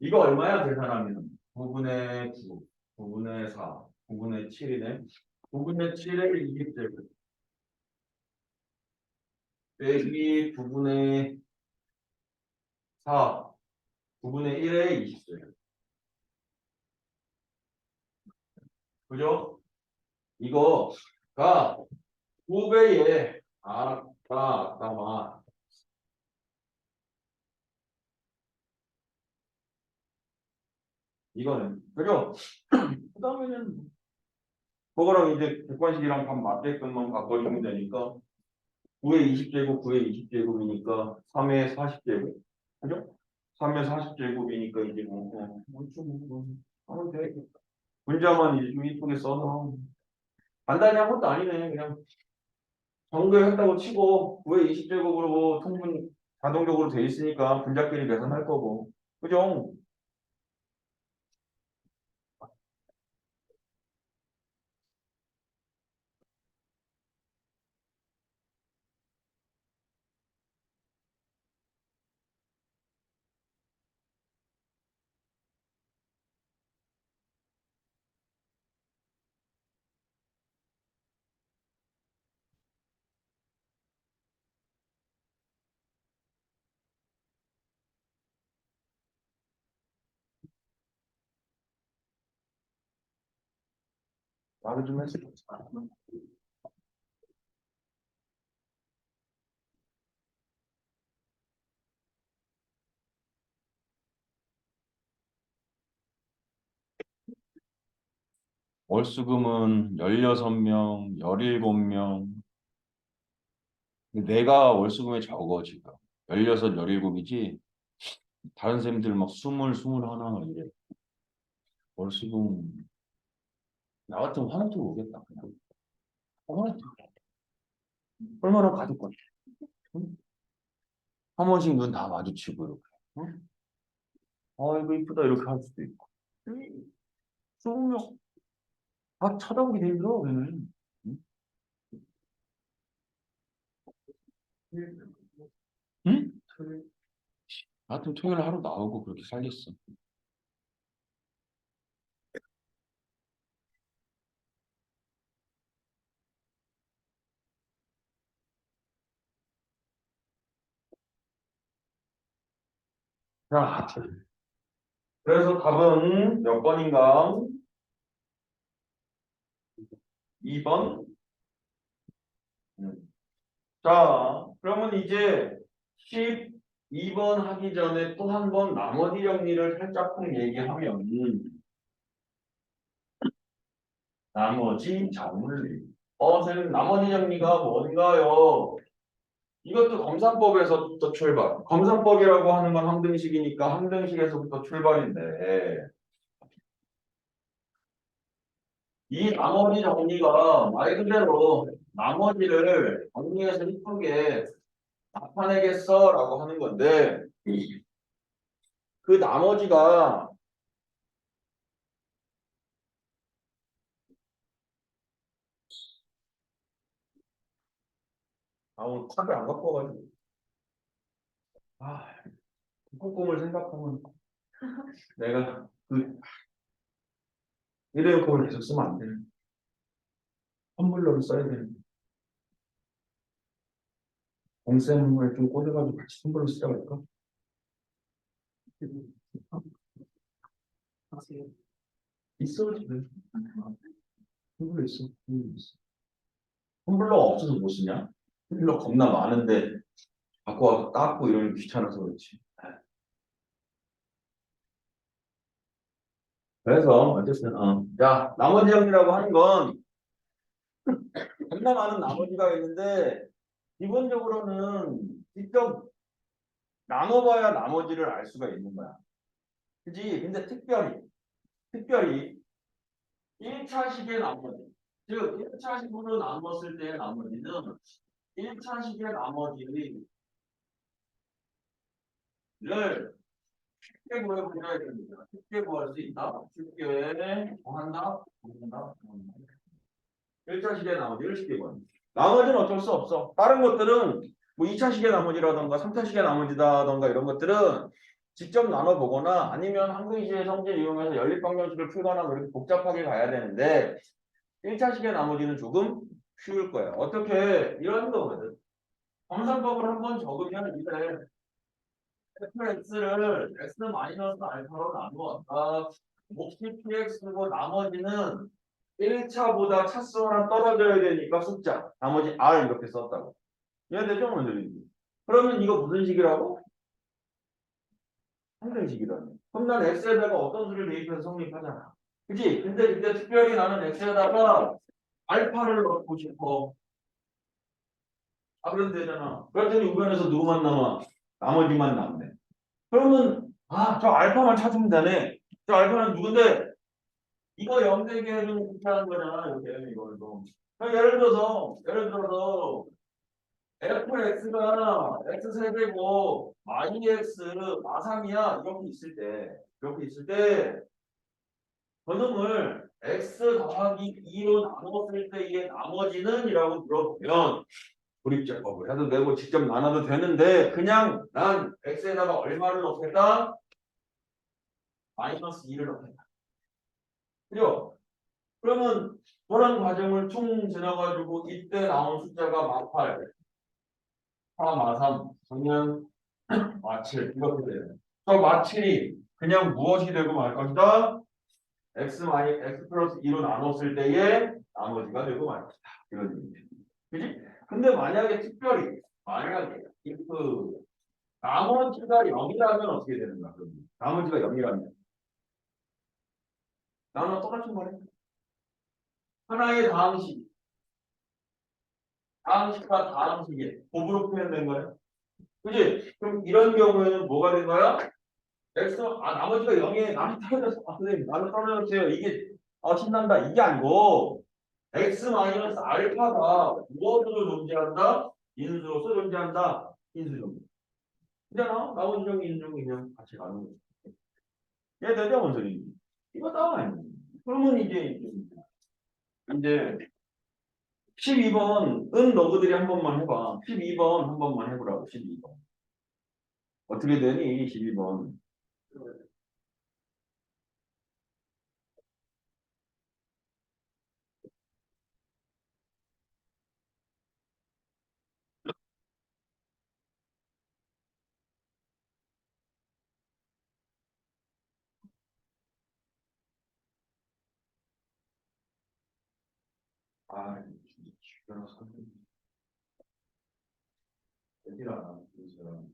이거 얼마야 계산하면? 9분의 9, 9분의 4, 9분의 7이네. 9분의 7에 20제곱. 빼기 9분의 4, 9분의 1에 20제곱. 그죠? 이거가 9배에 아까 이거는 그죠? 그다음에는 그거랑 이제 객관식이랑 밥 맞게끔만 바꿔주면 되니까 9의 20제곱 9의 20제곱이니까 3의 40제곱 그죠? 3의 40제곱이니까 이제 하면 돼. 문자만 이제 좀 이쁘게 써서 간단히 한 것도 아니네. 그냥 정도했다고 치고 9의 20제곱으로 통분 자동적으로 돼 있으니까 분자끼리 계산할 거고 그죠? 말을 좀 했어. 월수금은 16명, 17명. 내가 월수금이 적어 지금. 16, 17이지. 다른 쌤들 막 20, 21 막 이래. 월수금 나 같으면 하나도 오겠다 그냥. 하나도 얼마나 가질 거야. 응? 한 번씩 눈 다 마주치고 이렇게. 응? 이거 이쁘다 이렇게 할 수도 있고. 20명 다 쳐다보기 힘들어 걔는. 응? 응? 하여튼 토요일 하루 나오고 그렇게 살겠어. 자, 그래서 답은 몇 번인가? 2번. 자, 그러면 이제 12번 하기 전에 또 한 번 나머지 정리를 살짝쿵 얘기하면 나머지 정리. 선생님 나머지 정리가 뭔가요? 이것도 검산법에서부터 출발. 검산법이라고 하는 건 항등식이니까 항등식에서부터 출발인데 이 나머지 정리가 말 그대로 나머지를 정리해서 이쁘게 나타내겠어라고 하는 건데 그 나머지가 오늘 탑을 안 갖고 와가지고 꼼꼼을 생각하면 내가 그 일회용품을 계속 쓰면 안 되는 텀블러를 써야 되는 공쌤을 좀 꽂아가지고 같이 텀블러 쓰자고 할까? 하세요. 있어 집에 텀블러 있어. 텀블러 없어서 못 쓰냐? 텀블러 겁나 많은데 갖고 와서 닦고 이러면 귀찮아서 그렇지. 그래서 어쨌든 자 나머지 정리라고 하는 건 겁나 많은 나머지가 있는데 기본적으로는 직접 나눠봐야 나머지를 알 수가 있는 거야. 그지? 근데 특별히 1차식의 나머지 즉 1차식으로 나눴을 때의 나머지는 1차식의 나머지를 쉽게 구해보셔야 됩니다. 쉽게 구할 수 있다. 쉽게 구한다. 구한다. 1차식의 나머지를 쉽게 구한다. 나머지는 어쩔 수 없어. 다른 것들은 뭐 2차식의 나머지라던가 3차식의 나머지라던가 이런 것들은 직접 나눠보거나 아니면 항등식의 성질 이용해서 연립방정식을 풀거나 그렇게 복잡하게 가야 되는데 1차식의 나머지는 조금 쉬울 거예요. 어떻게 이런 거거든. 검산법을 한번 적으면 이래 fx를 x 마이너스 알파로 나누었다. 몫이 px고 나머지는 1차보다 차수 하나 떨어져야 되니까 숫자. 나머지 r 이렇게 썼다고. 이해되죠? 원장님? 그러면 이거 무슨 식이라고? 항등식이라네. 그럼 난 x에다가 어떤 수를 대입해서 성립하잖아. 그치? 근데 특별히 나는 x에다가 알파를 넣고 싶어. 그래도 되잖아. 그랬더니 우변에서 누구만 남아? 나머지만 남네. 그러면 저 알파만 찾으면 되네. 저 알파는 누군데? 이거 0되게 해주는 구체하는 거잖아. 이렇게 이걸 좀. 예를 들어서 fx가 x 세배고 yx 마삼이야 이렇게 있을 때 저놈을 x 더하기 2로 나눴을 때의 나머지는 이라고 물어보면 조립제법을 해도 되고 직접 나눠도 되는데 그냥 난 x에다가 얼마를 넣겠다? 마이너스 2를 넣겠다. 그죠? 그러면 그런 과정을 퉁 지나가지고 이때 나온 숫자가 마8 4, 마3 정면 마7 이렇게 돼요. 저 마7이 그냥 무엇이 되고 말 것이다? x 플러스 2로 나눴을 때의 나머지가 되고 말 것이다. 이런 의미죠. 그지? 근데 만약에 if 나머지가 0이라면 어떻게 되는가? 그럼 나머지가 0이라면 나는 똑같은 거네. 하나의 다항식과 다항식이 곱으로 표현된 거예요. 그지? 그럼 이런 경우에는 뭐가 된 거야? 나머지가 0에 나는 떨어졌어. 선생님, 나는 떨어졌어요. 이게, 신난다. 이게 아니고, x 마이너스 알파가 무엇으로 존재한다? 인수로서 존재한다. 인수정. 그잖아? 나머지 정이 인수정이 그냥 같이 가는 거지. 얘 되죠, 원소리? 이거 따로 아니야. 그러면 이제 12번은 너희들이 한 번만 해봐. 12번 한 번만 해보라고. 12번. 어떻게 되니? 12번. 아, 주변 선생님. 애기라, 그래서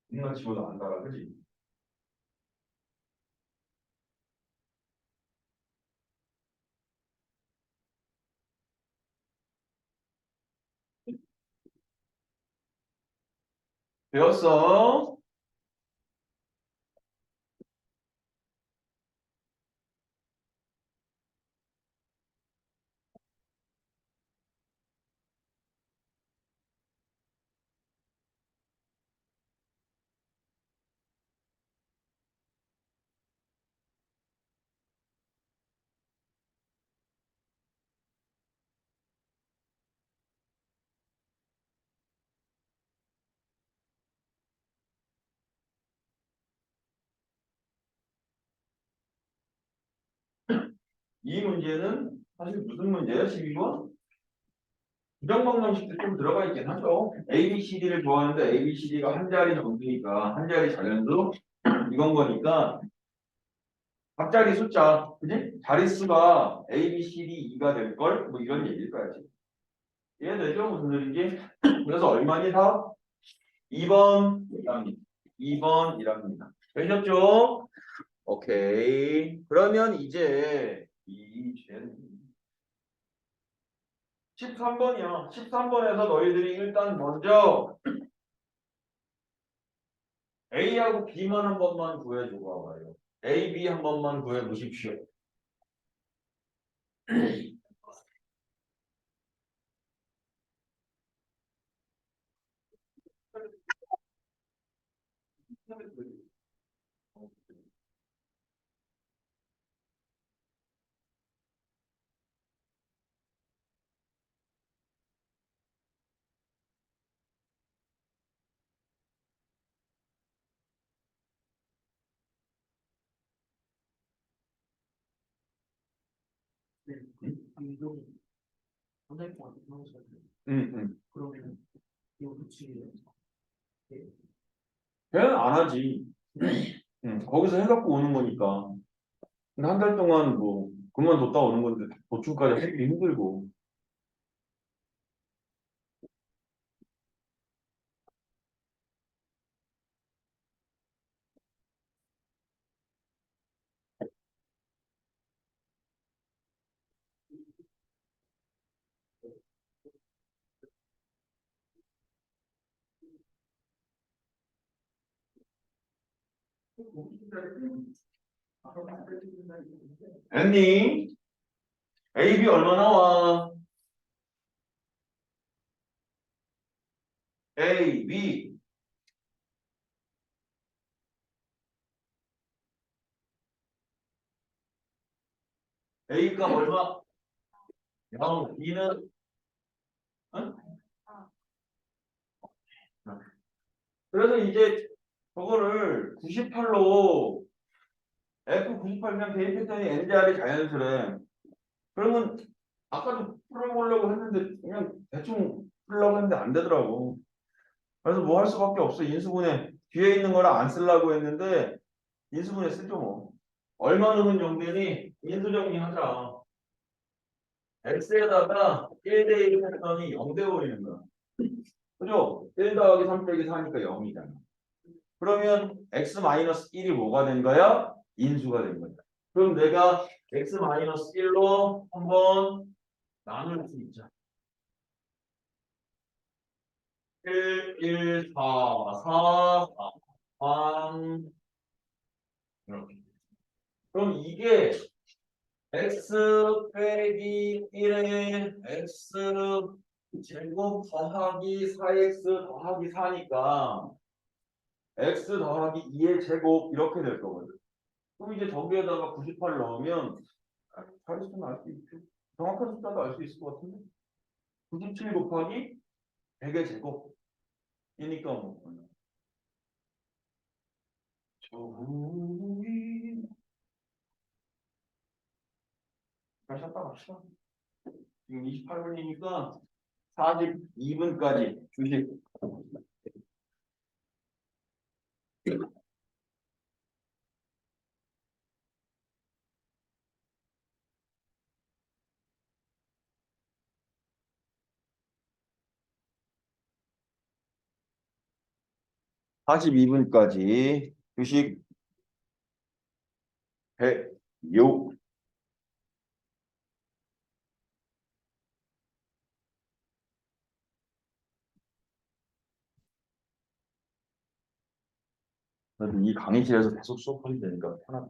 누나 집어도 안 달아, 그지? 배웠어? 이 문제는 사실 무슨 문제야? 12번? 부정방정식도 좀 들어가 있긴 하죠. A, B, C, D를 좋아하는데 A, B, C, D가 한 자리 정도니까 한 자리 자연수 이건 거니까 각자리 숫자, 그지? 자릿수가 A, B, C, D, 2가 될 걸? 뭐 이런 얘기일 거야, 지금. 이해되죠? 무슨 소리인지? 그래서 얼마니 다? 2번이랍니다. 2번이랍니다. 되셨죠? 오케이. 그러면 이제 이 죄는 13번이야. 13번에서 너희들이 일단 먼저 A하고 B만 한 번만 구해주고 와봐요. A, B 한 번만 구해보십시오. 네. 이동 선택권 형성. 응. 그러면 이거 붙이기를. 네. 걔는 안 하지. 응. 거기서 해갖고 오는 거니까. 근데 한 달 동안 뭐 그만뒀다 오는 건데 보충까지 하기 힘들고. 앤니, A, B 얼마 나와? A, B. A 값 얼마? 0. B는? 응? 그래서 이제 저거를 98로 F 98 그냥 대입했더니 NJR이 자연수래. 그러면 아까도 풀어보려고 했는데 그냥 대충 풀려고 했는데 안 되더라고. 그래서 뭐 할 수밖에 없어. 인수분해 뒤에 있는 거랑 안 쓰려고 했는데 인수분해 쓰죠 뭐. 얼마 넣으면 0되니? 인수정리하자. x에다가 1대 1 했더니 0돼 버리는 거야. 그죠? 1 더하기 3 빼기 4니까 0이잖아. 그러면 x-1이 뭐가 된 거야? 인수가 된 거야. 그럼 내가 x-1로 한번 나눌 수 있죠. 1, 1, 4, 4, 4, 3 이렇게. 그럼 이게 x 빼기 1에 x 제곱 더하기 4x 더하기 4니까 x 더하기 2의 제곱 이렇게 될 거거든. 그럼 이제 저기에다가 98 넣으면 자릿수 나올 수 있죠. 정확한 숫자도 알 수 있을 것 같은데. 97 곱하기 100의 제곱이니까 뭐. 저기 잘 쉬었다 갑시다. 지금 28분이니까 42분까지 주식. 사십이 분까지 주식 106. 그래도 이 강의실에서 계속 수업하면 되니까 편하다.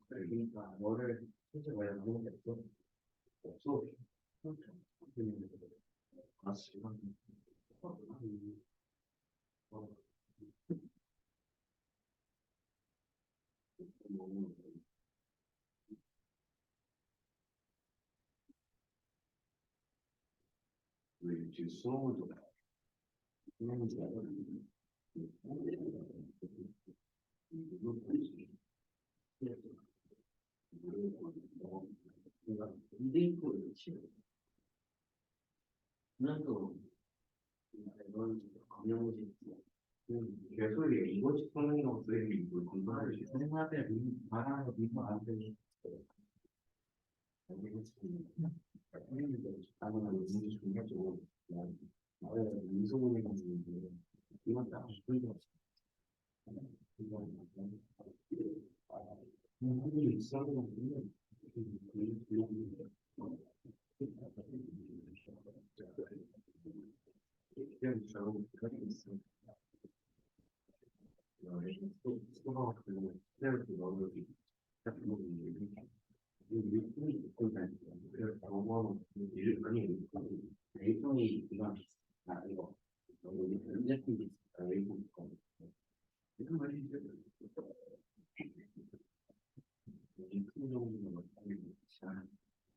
그러니까 너를 진짜 왜 하는 게 없어? 아, 지금 왜 지금 수능도 이데이터를 치고 그냥도 이런 검영지 개소리에 이거지 성능이라고 쓰이는 이걸 건설할 수 있어. 생각에 말하는 거 믿으면 안 되지. 나는 문제 중요하죠. 나는 민소문이 가지고 이건 딱 싶은 게 없어. 문제이 있어야 되는데 그냥 저런 그런 게 있어. 소가 그 스트레스 넣어주기 같은 거 일꾼이 있고 그래서 너무 일 아니 일꾼이 이건 아 이거 너무 현재품이 있어 일꾼 있고 이런 말이 이제 일꾼 정도는 어떻게 잘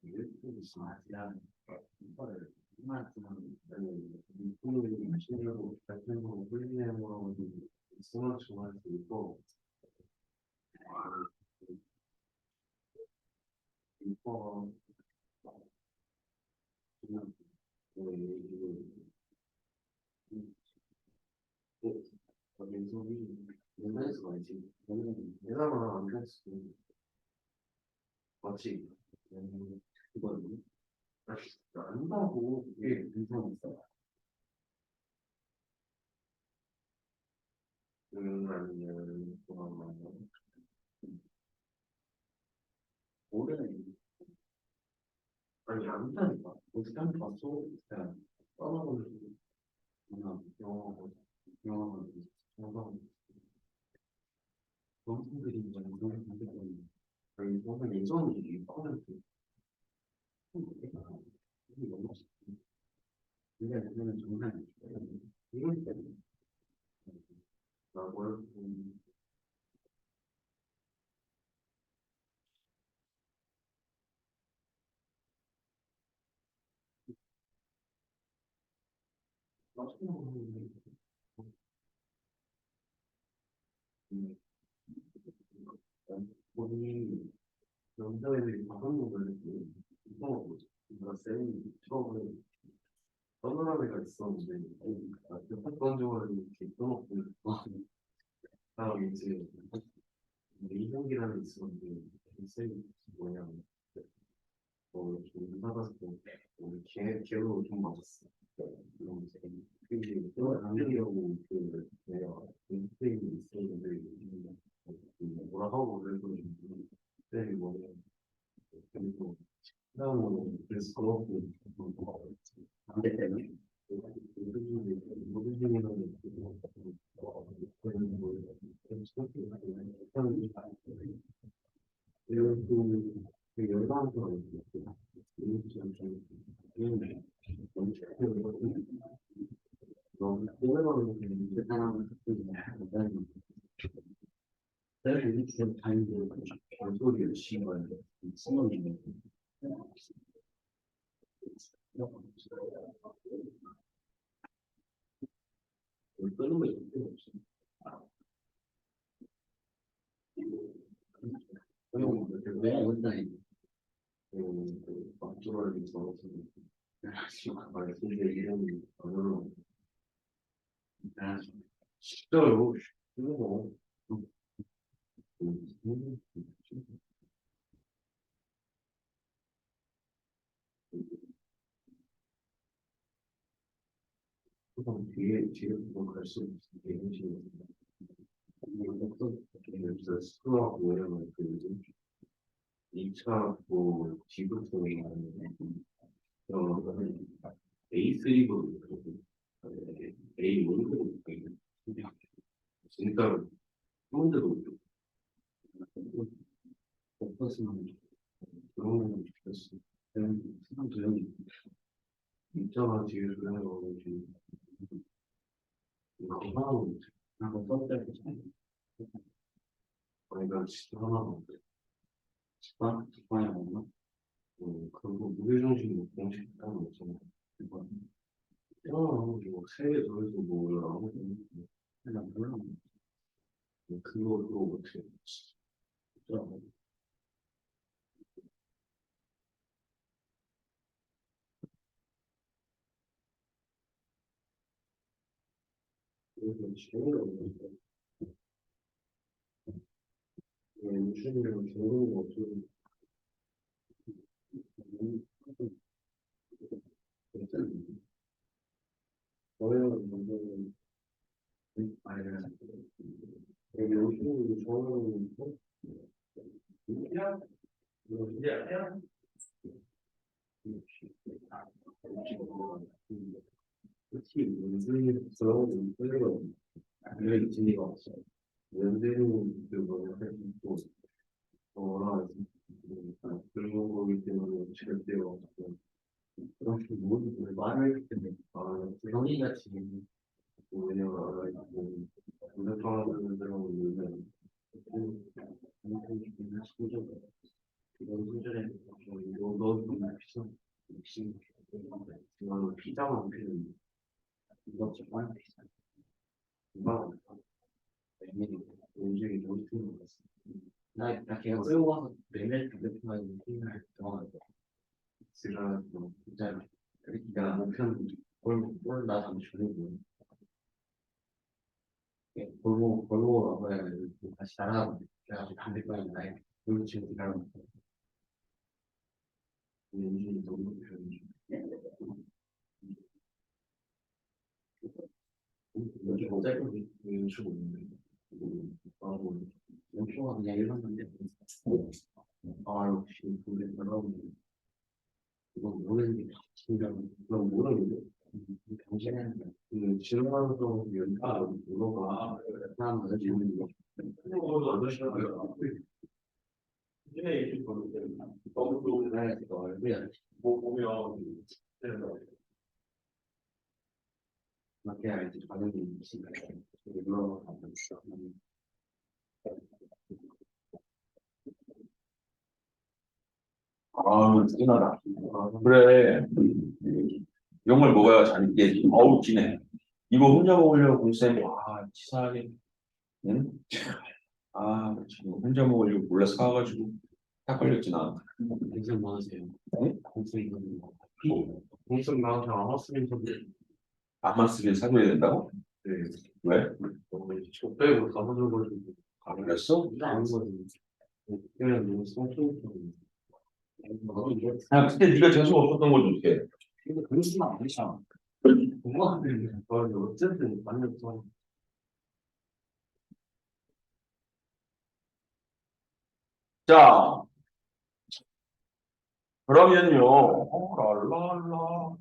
일꾼이 있어야 이거를 이만큼 일꾼을 마시려고 같은 거 흘리는 거라고 수만 좋아할 수 있고 이거 그냥 민소이 옛날에서 알지 옛날만 안 됐어 맞지 이건 안다고 이게 민소이 있어 아니면 올해는 아니 안다니까 어떻게 하면 봤어 그냥 떠나고 그냥 영화가 원분들이 이제 무슨 분들이 저희 오늘 예전에 이거는 이게 너무 근데 그거는 정말 이런 때문에 나뭘 본인이 남자애들이 다섯 명을 이거 뭔가 쌤 처음에 떠나는 애가 있었는데 첫 번째로 이렇게 떠놓고 다음 이제 이형기라는 게 있었는데 쌤이 뭐냐 좀 사가서 개로 좀 맞았어. 이러면서 근데 안 되려고 그 내가 인스테이션이 있었는데 뭐라 하고 그래서 쌤이 뭐냐 그리고 그다음으로 그래서 그렇고 안돼 때문에 모든 중에는 그 열방에서 너무 오래가는 그 사람은 내가 이렇게 좀 다니는 소리를 쉬는 신호기는 끄는 거 필요 없어. 왜 온다니? 막주를 저어서 말씀드린 이름이 언어로 진짜요? 이거 그럼 뒤에 그거 갈수록 되게 힘들어. 그래서 스크와 모양을 그 2차 뭐 지구촌이 나는데 그런 A3도 있고 A1도 있고 진짜로 형들도 있고 없었으면 그런 거는 좋겠어. 그냥 수상 조용히 있잖아 뒤에 그런 거 지금 이거 하나도 하고 썼을 때 참. 아니 난 진짜 하나도 없어. 직관이 없나? 그리고 무게중심 공식 따로 없잖아. 이거 뭐 세개 더해서 뭐 아무것도 없는데 그냥 몰라. 그거 못해. 진짜 그래서 재미가 없는데 요즘이랑 재미가 없어서 저희는 먼저는 아니면 요즘은 저는 그냥 그치 연습이 들어오고 소리가 여기 진리가 없어. 연습은 그거 할수 있고 뭐라 그런 거기 때문에 절대 없고 그렇게 모두 말을 했기 때문에 아 병이 같이 왜냐면 운동하는 사람은 요즘 이런 소절에 너도 비싸 나는 피자만 필요해 이거 정말 비싸. 이만 메밀이 음식이 너무 필요해 나 걔가 끌고 와서 메밀 담배피면 힘을 정하고 지랄하고 진짜 야 야 목표는 꼴나 잠시 주고 골고 와봐야 다시 날아가고 그래가지고 담배피면 나의 물 지금 기다려. 음식이 너무 필요해 여기 모자이크 음식 없는데 뭐 연초가 그냥 일반 건데 아 역시 근데 여러분 이거 모르는 게 진짜 난 모르는데 당신은 지나가면서 연타 물어봐 사람 받아주는 거 그래야 그 얼굴이 안 맞게 알지 반응이 있으니까 물어봐 아우, 진하다. 그래. 이런 걸 먹어야 잘 깨지. 어우, 진해. 이거 혼자 먹으려고 쌤, 와, 치사하게. 응? 아, 지금 혼자 먹으려고 몰래 사와가지고 딱 걸렸지, 나. 무슨 뭐 하세요? 응? 공수 이거는 무슨 나한테 안 왔으면 앞만 쓰길 사줘야 된다고? 네 왜? 저 빼고 다 사줘가지고 안 그랬어? 이거 아는 거지. 그냥 너무 성격이 아, 그때 네가 재수 없었던 걸 어떻게 해? 근데 그러시면 안 되잖아. 뭐가 하는데? 어쨌든 만났어 자, 그러면요. 랄랄라.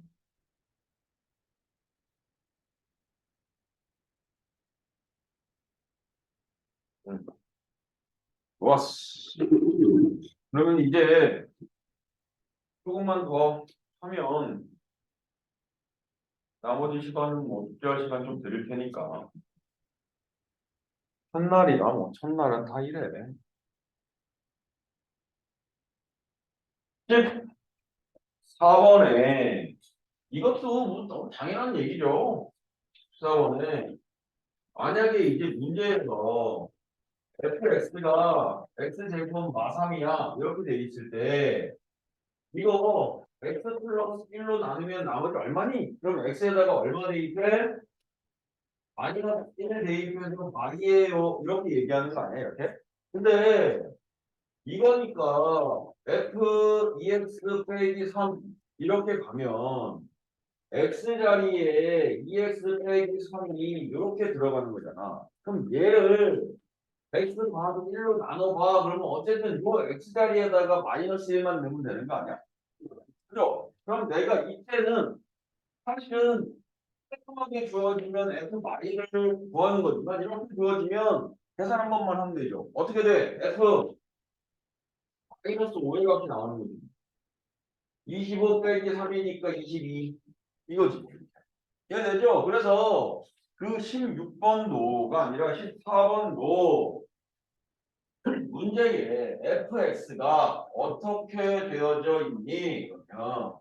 응, 좋았어. 그러면 이제 조금만 더 하면 나머지 시간은 뭐 숙제할 시간 좀 드릴 테니까. 첫날이라 뭐 첫날은 다 이래. 14번에 이것도 뭐 너무 당연한 얘기죠. 14번에 만약에 이제 문제에서 fx가 x제곱 마삼이야 이렇게 돼 있을 때 이거 x 플러스 1로 나누면 나머지 얼마니? 그럼 x에다가 얼마 대입해? 마이너스 1 대입해서 말이에요 이렇게 얘기하는 거 아니야 이렇게? 근데 이거니까 f 2x 빼기 3 이렇게 가면 x 자리에 2x 빼기 3이 이렇게 들어가는 거잖아. 그럼 얘를 x 더하기 1로 나눠봐. 그러면 어쨌든 이 x 자리에다가 마이너스 1만 넣으면 되는 거 아니야? 그죠? 그럼 내가 이때는 사실은 깔끔하게 주어지면 f 마이를 구하는 거지만 이렇게 주어지면 계산 한 번만 하면 되죠. 어떻게 돼? f 마이너스 5의 값이 나오는 거지. 25 빼기 3이니까 22 이거지. 이해되죠? 그래서 그 16번도가 아니라 14번도 문제에 fx가 어떻게 되어져 있니? 그러면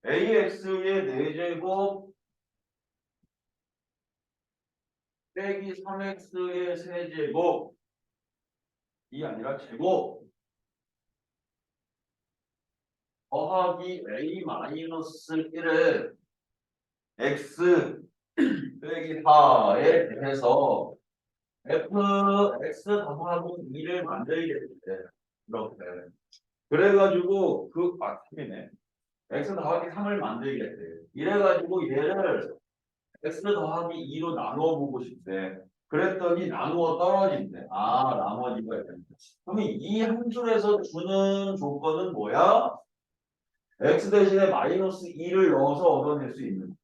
ax의 4제곱 빼기 3x의 세제곱이 아니라 제곱 더하기 a 마이너스 1의 x 빼기 4에 대해서 fx 더하기 2를 만들겠대. 이렇게. 그래가지고 그 3이네. x 더하기 3을 만들겠대. 이래가지고 얘를 x 더하기 2로 나누어 보고 싶대. 그랬더니 나누어 떨어진대. 아, 나머지가 이렇게. 그럼 이 함수에서 주는 조건은 뭐야? x 대신에 마이너스 2를 넣어서 얻어낼 수 있는.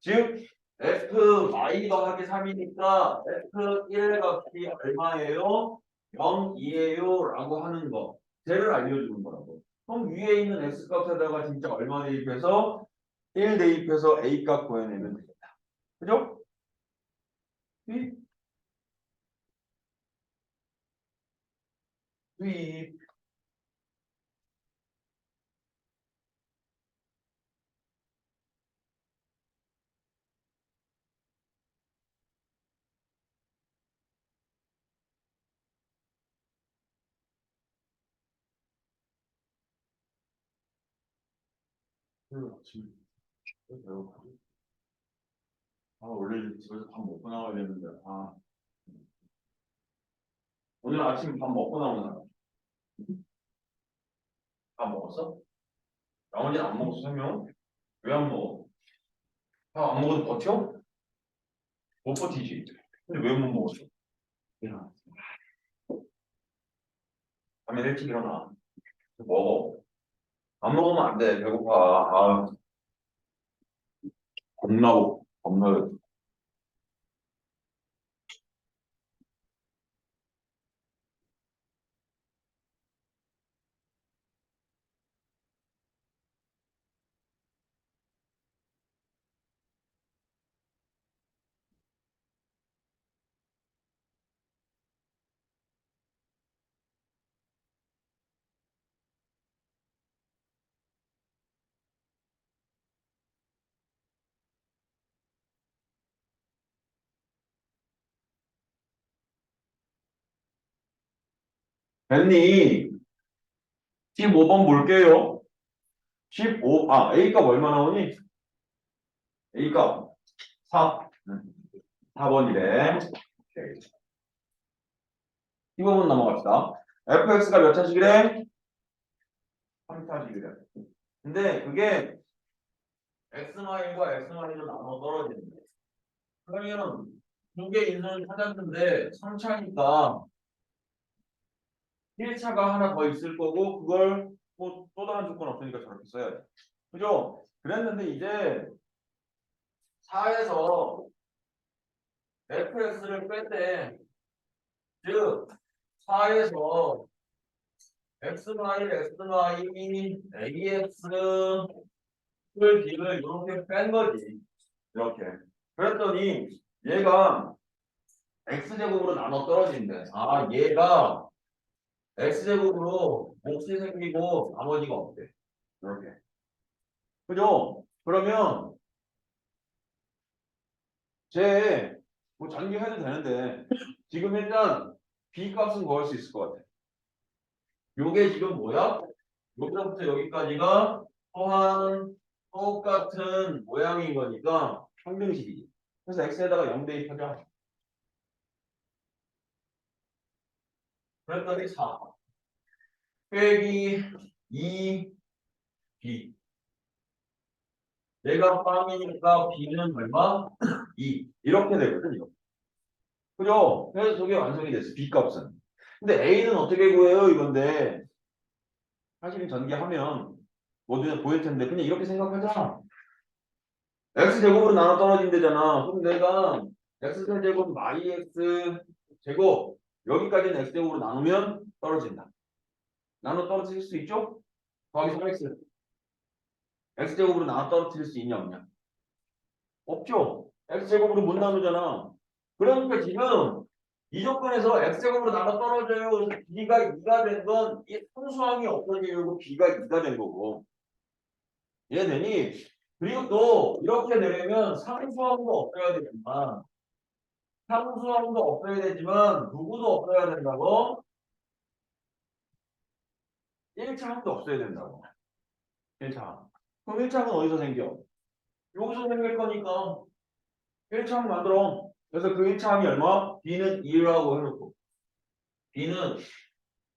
즉 f y 더하기 3이니까 f 1의 값이 얼마예요? 0이에요 라고 하는 거. 쟤를 알려주는 거라고. 그럼 위에 있는 x 값에다가 진짜 얼마 대입해서 1 대입해서 a 값 구해내면 되겠다. 그죠? 위, 위. 아, 원래 집에서 밥 먹고 나와야 되는데. 아, 오늘 아침 밥 먹고 나오나? 밥 먹었어? 나머지 안 먹었어, 설명? 왜 안 먹어? 밥 안 먹어도 버텨? 못 버티지. 근데 왜 못 먹었어? 일어나. 밤에 일찍 일어나. 먹어. 안 먹으면 안 돼. 배고파. 아, 겁나고, 겁나. 됐니? 15번 볼게요. A값 얼마 나오니? A값 4. 4번이래. 15번 넘어갑시다. fx가 몇 차식이래? 3차식이래. 근데 그게 x마일과 x마일로 나눠 떨어지는데. 그러면 두 개 인수를 찾았는데 3차니까 1차가 하나 더 있을 거고 그걸 또 다른 조건 없으니까 저렇게 써야 돼. 그죠? 그랬는데 이제 4에서 fx를 뺐대. 즉 4에서 x 마일 x 마이 ax 을 b를 이렇게 뺀 거지. 이렇게. 그랬더니 얘가 x제곱으로 나눠 떨어진대. 아, 얘가 x제곱으로 몫이 생기고 나머지가 없대. 이렇게. 그죠? 그러면 쟤뭐 전개해도 되는데 지금 일단 b 값은 구할 수 있을 것 같아. 요게 지금 뭐야? 여기서부터 여기까지가 또한 똑같은 모양인 거니까 평등식이지. 그래서 x에다가 0 대입하자. 그랬더니 4 빼기 2b. 얘가 빵이니까 b는 얼마? 2. 이렇게 되거든요. 그죠? 그래서 저게 완성이 됐어. b 값은. 근데 a는 어떻게 구해요? 이건데 사실 전개하면 모두 보일 텐데 그냥 이렇게 생각하자. x제곱으로 나눠 떨어진대잖아. 그럼 내가 x제곱 마이 x제곱 여기까지는 x제곱으로 나누면 떨어진다. 나눠 떨어뜨릴 수 있죠? 더하기 3x. x제곱으로 나눠 떨어뜨릴 수 있냐 없냐? 없죠. x제곱으로 못 나누잖아. 그러니까 지금 이 조건에서 x제곱으로 나눠 떨어져요. 그래서 b가 2가 된 건 이 상수항이 없어지고 b가 2가 된 거고. 이해되니? 그리고 또 이렇게 되려면 상수항도 없어야 되지만 상수항도 없어야 되지만 누구도 없어야 된다고? 1차항도 없어야 된다고. 1차항. 그럼 1차항은 어디서 생겨? 여기서 생길 거니까 1차항 만들어. 그래서 그 1차항이 얼마? b는 2라고 해놓고 b는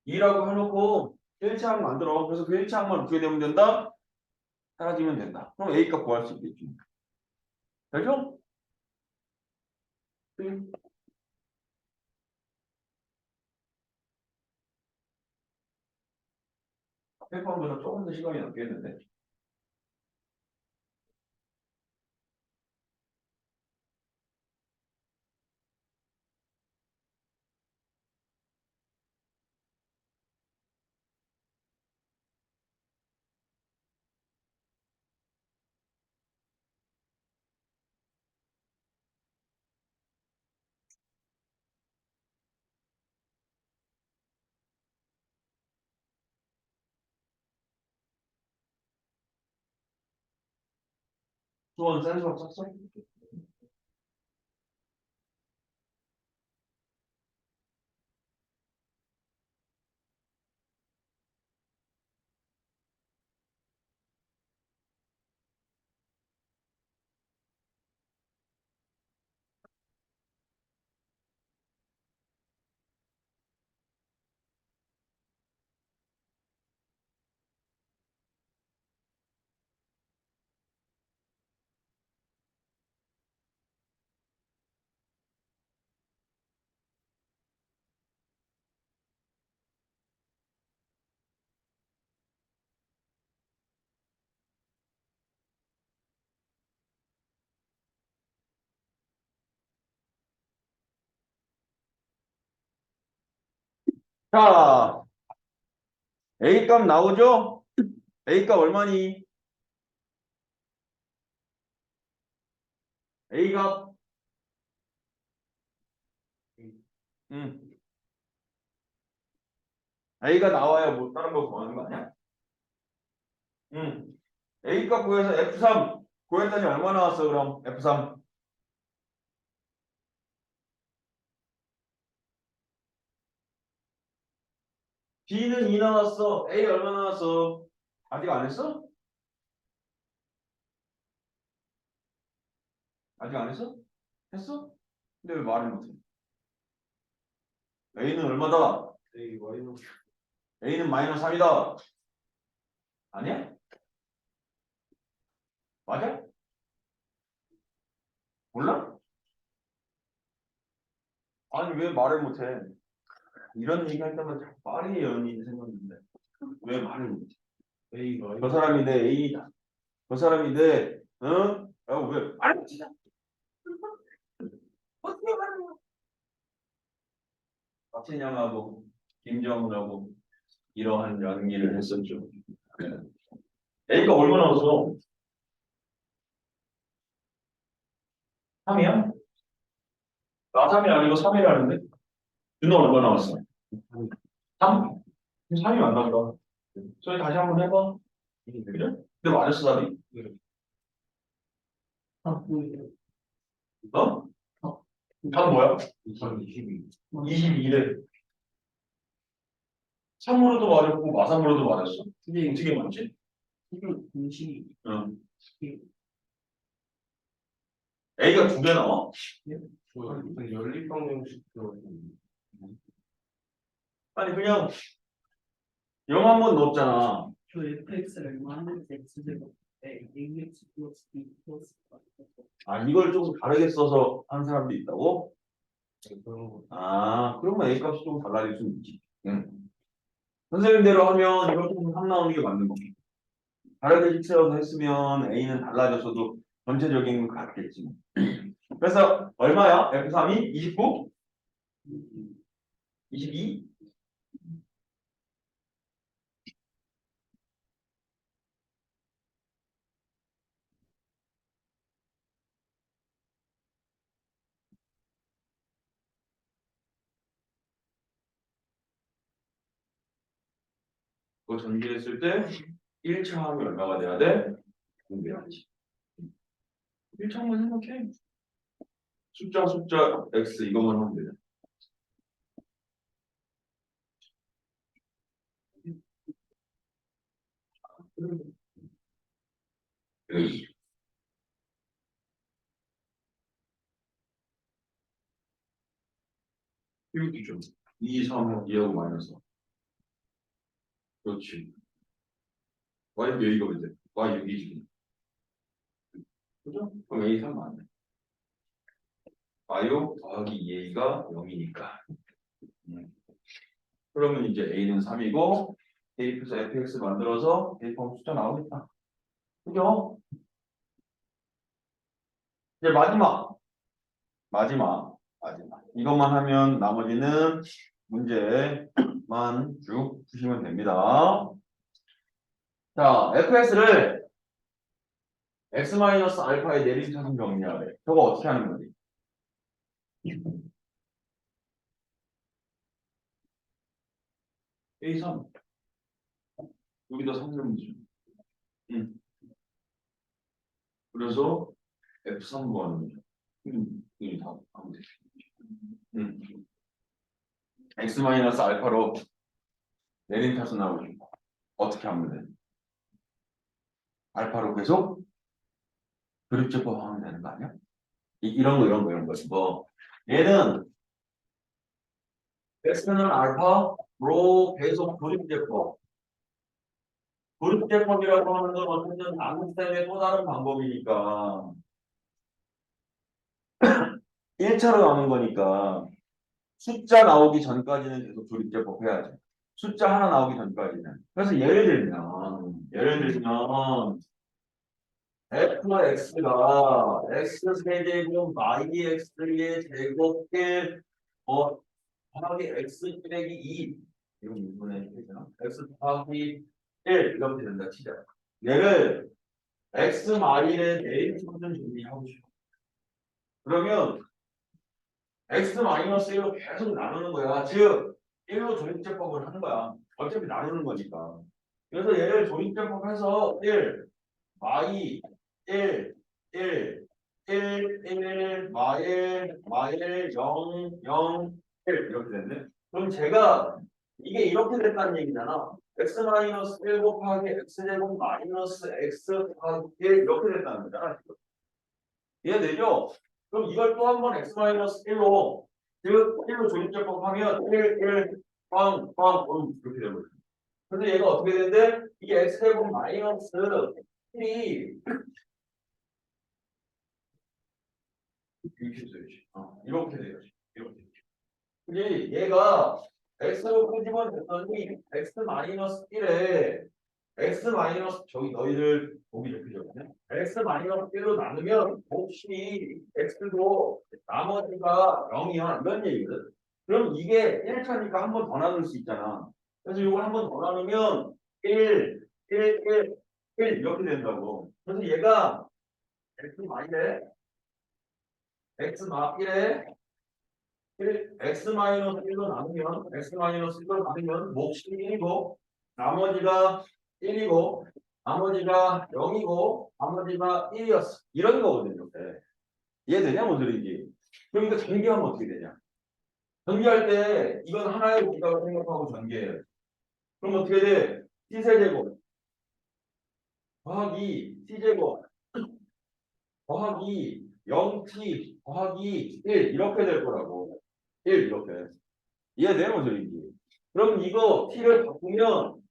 2라고 해놓고 1차항 만들어. 그래서 그 1차항만 어떻게 되면 된다? 사라지면 된다. 그럼 A값 구할 수 있겠지. 되죠? 페이퍼보다 조금 더 시간이 남겠는데. 수원 센스박 쳤어? 자, A값 나오죠? A값 얼마니? A값 A가 나와야 뭐 다른 거 구하는 거 아니야? A값 구해서 F3 구했더니 얼마 나왔어 그럼 F3 B는 2 나왔어. A 얼마 나왔어? 아직 안 했어? 아직 안 했어? 했어? 근데 왜 말을 못해? A는 얼마다? A는 마이너스 3이다. 아니야? 맞아? 몰라? 아니 왜 말을 못해? 이런 얘기 할 때마다 자꾸 파리의 연인이 생각나는데 왜 말을 못해? 저 사람이 내 애인이다. 저 사람이 내 응? 왜 말을 못해? 어떻게 말을 못해? 박진영하고 김정은하고 이러한 연기를 했었죠. A가 얼마나 나왔어? 3이야? 나 3이 아니고 3이라는데? 준호 얼마 나왔어? 3? 3이 맞나 보다. 저희 다시 한번 해봐. 그래? 근데 맞았어, 답이. 어? 답 뭐야? 22래. 3으로도 맞았고, 마삼으로도 맞았어. 근데 어떻게 맞지? 응. A가 2개 나와? 연립방정식 아니 그냥 0 한 번 넣었잖아. 저 fx를 얼마나 x제곱 ax 플러스 b 플러스 아 이걸 좀 다르게 써서 하는 사람도 있다고? 아 그러면 A 값이 좀 달라질 수 있지. 응. 선생님대로 하면 이렇게 3 나오는 게 맞는 거고. 다르게 식세워서 했으면 A는 달라졌어도 전체적인 건 같겠지. 그래서 얼마야? F3이 29? 22? 그거 전개했을 때 1차 하면 얼마가 돼야 돼? 공개하지. 1차만 생각해. 숫자 X 이것만 하면 돼. 이것도 좀 2, 3, 2하고 마이너스. 그렇지. Y 여기가 왜 돼? Y 여기 지금. 그죠? 그럼 A 3 맞네. Y로 더하기 2A가 0이니까. 그러면 이제 A는 3이고 대입해서 fx 만들어서 대입하면 숫자 나오겠다. 그죠? 이제 마지막. 이것만 하면 나머지는 문제만 쭉 푸시면 됩니다. 자, fx를 x-알파의 내림차순 정리하래. 저거 어떻게 하는 거지? A3. 여기다 3점 주. 그래서 F3 구하는 거죠. 이게 다 하면 되죠. x-알파로 내림차순 나오죠. 어떻게 하면 돼? 알파로 계속 그립제법 하면 되는 거 아니야? 이런 거. 뭐 얘는 x는 알파로 계속 그립제법. 그립제법이라고 하는 건 어쨌든 나눗셈의 또 다른 방법이니까 1차로 나눈 거니까 숫자 나오기 전까지는 계속 조립제법 해야죠. 숫자 하나 나오기 전까지는. 그래서 예를 들면 fx가 x세제곱 yx의 제곱의 더하기 x 빼기 2 이런 인분해 되잖아. x 더하기 1 이렇게 된다 치자. 얘를 x 마일의 대입수준 준비하고 싶어. 그러면 x 마이너스 1로 계속 나누는 거야. 즉 1로 조립제법을 하는 거야. 어차피 나누는 거니까. 그래서 얘를 조립제법해서 1 y 1 1 1 1 마일 0 0 1 이렇게 됐네. 그럼 제가 이게 이렇게 됐다는 얘기잖아. x-1 곱하기 x제곱 마이너스 x 곱하기 1 이렇게 됐다는 거잖아. 이해되죠? 그럼 이걸 또 한 번 x-1로 즉 1로 조립제법 하면 1 1 빵 이렇게 되거든. 그래서 얘가 어떻게 되는데 이게 x제곱 마이너스 1이 이렇게 돼야지. 이렇게 돼야지. 이렇게. 근데 얘가 x로 끄집어 냈더니 x 마이너스 1에 x 마이너스 저기 너희들 보기 좋게 적었네. x 마이너스 1로 나누면 혹시 x도 나머지가 0이야 이런 얘기거든. 그럼 이게 1차니까 한 번 더 나눌 수 있잖아. 그래서 이걸 한 번 더 나누면 1 이렇게 된다고. 그래서 얘가 x 마이너스 1에 x 마이너스 1로 나누면 몫이 1이고 나머지가 1이고 나머지가 0이고 나머지가 1이었어. 이런 거거든요. 네. 이해되냐 뭔 소리인지. 그럼 이거 전개하면 어떻게 되냐. 전개할 때 이건 하나의 문자로 생각하고 전개해요. 그럼 어떻게 돼? t세제곱 더하기 t제곱 더하기 0t 더하기 1 이렇게 될 거라고. 1 이렇게. 이해되는 뭔 소리인지. 그럼 이거 t를 바꾸면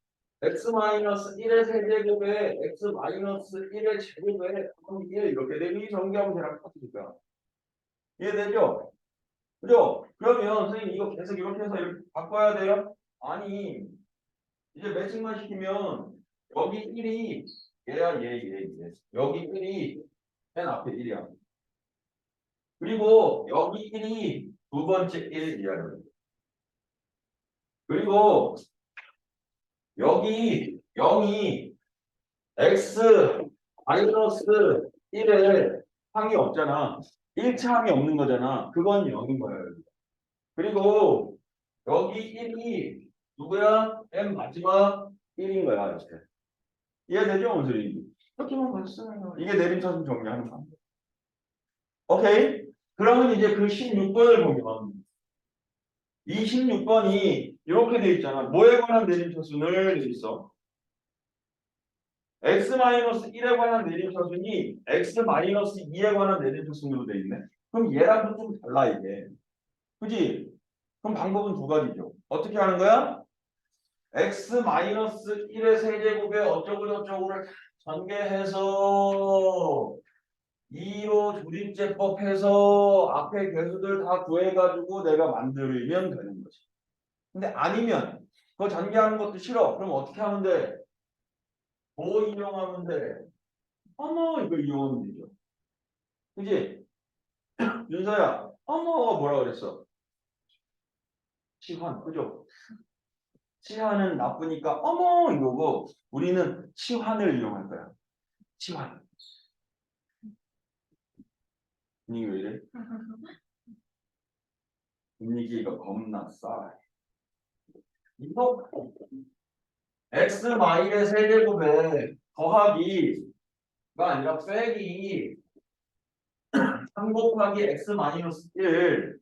x-1의 세제곱에 x-1의 제곱에 1 이렇게 되니 전개하면 되랑 똑같으니까. 이해되죠? 그죠? 그러면 선생님 이거 계속 이렇게 해서 이렇게 바꿔야 돼요? 아니 이제 매칭만 시키면 여기 1이 얘야 얘. 여기 1이 맨 앞에 1이야. 그리고 여기 1이 두 번째 1이야. 그리고 여기 0이 x 마이너스 1에 항이 없잖아. 1차 항이 없는 거잖아. 그건 0인 거야. 여기. 그리고 여기 1이 누구야? m 마지막 1인 거야. 이렇게. 이해되죠? 무슨 소리인지. 이렇게만 봤어요. 이게 내림차순 정리하는 거. 오케이? 그러면 이제 그 16번을 보면 이 16번이 이렇게 돼 있잖아. 뭐에 관한 내림차순을 돼 있어? x-1에 관한 내림차순이 x-2에 관한 내림차순으로 돼 있네. 그럼 얘랑도 좀 달라 이게. 그지? 그럼 방법은 두 가지죠. 어떻게 하는 거야? x-1의 세제곱에 어쩌고저쩌고를 전개해서 2로 조립제법 해서 앞에 개수들 다 구해가지고 내가 만들면 되는 거지. 근데 아니면 그거 전개하는 것도 싫어. 그럼 어떻게 하면 돼? 뭐 이용하면 돼? 어머 이거 이용하면 되죠. 그지? 윤서야 어머가 뭐라 그랬어? 치환 그죠? 치환은 나쁘니까 어머 이거고 우리는 치환을 이용할 거야. 치환. 분위기 왜 이래? 분위기가 겁나 싸. 이거 x 마일의 세제곱에 더하기가 아니라 빼기 3 곱하기 x 마이너스 1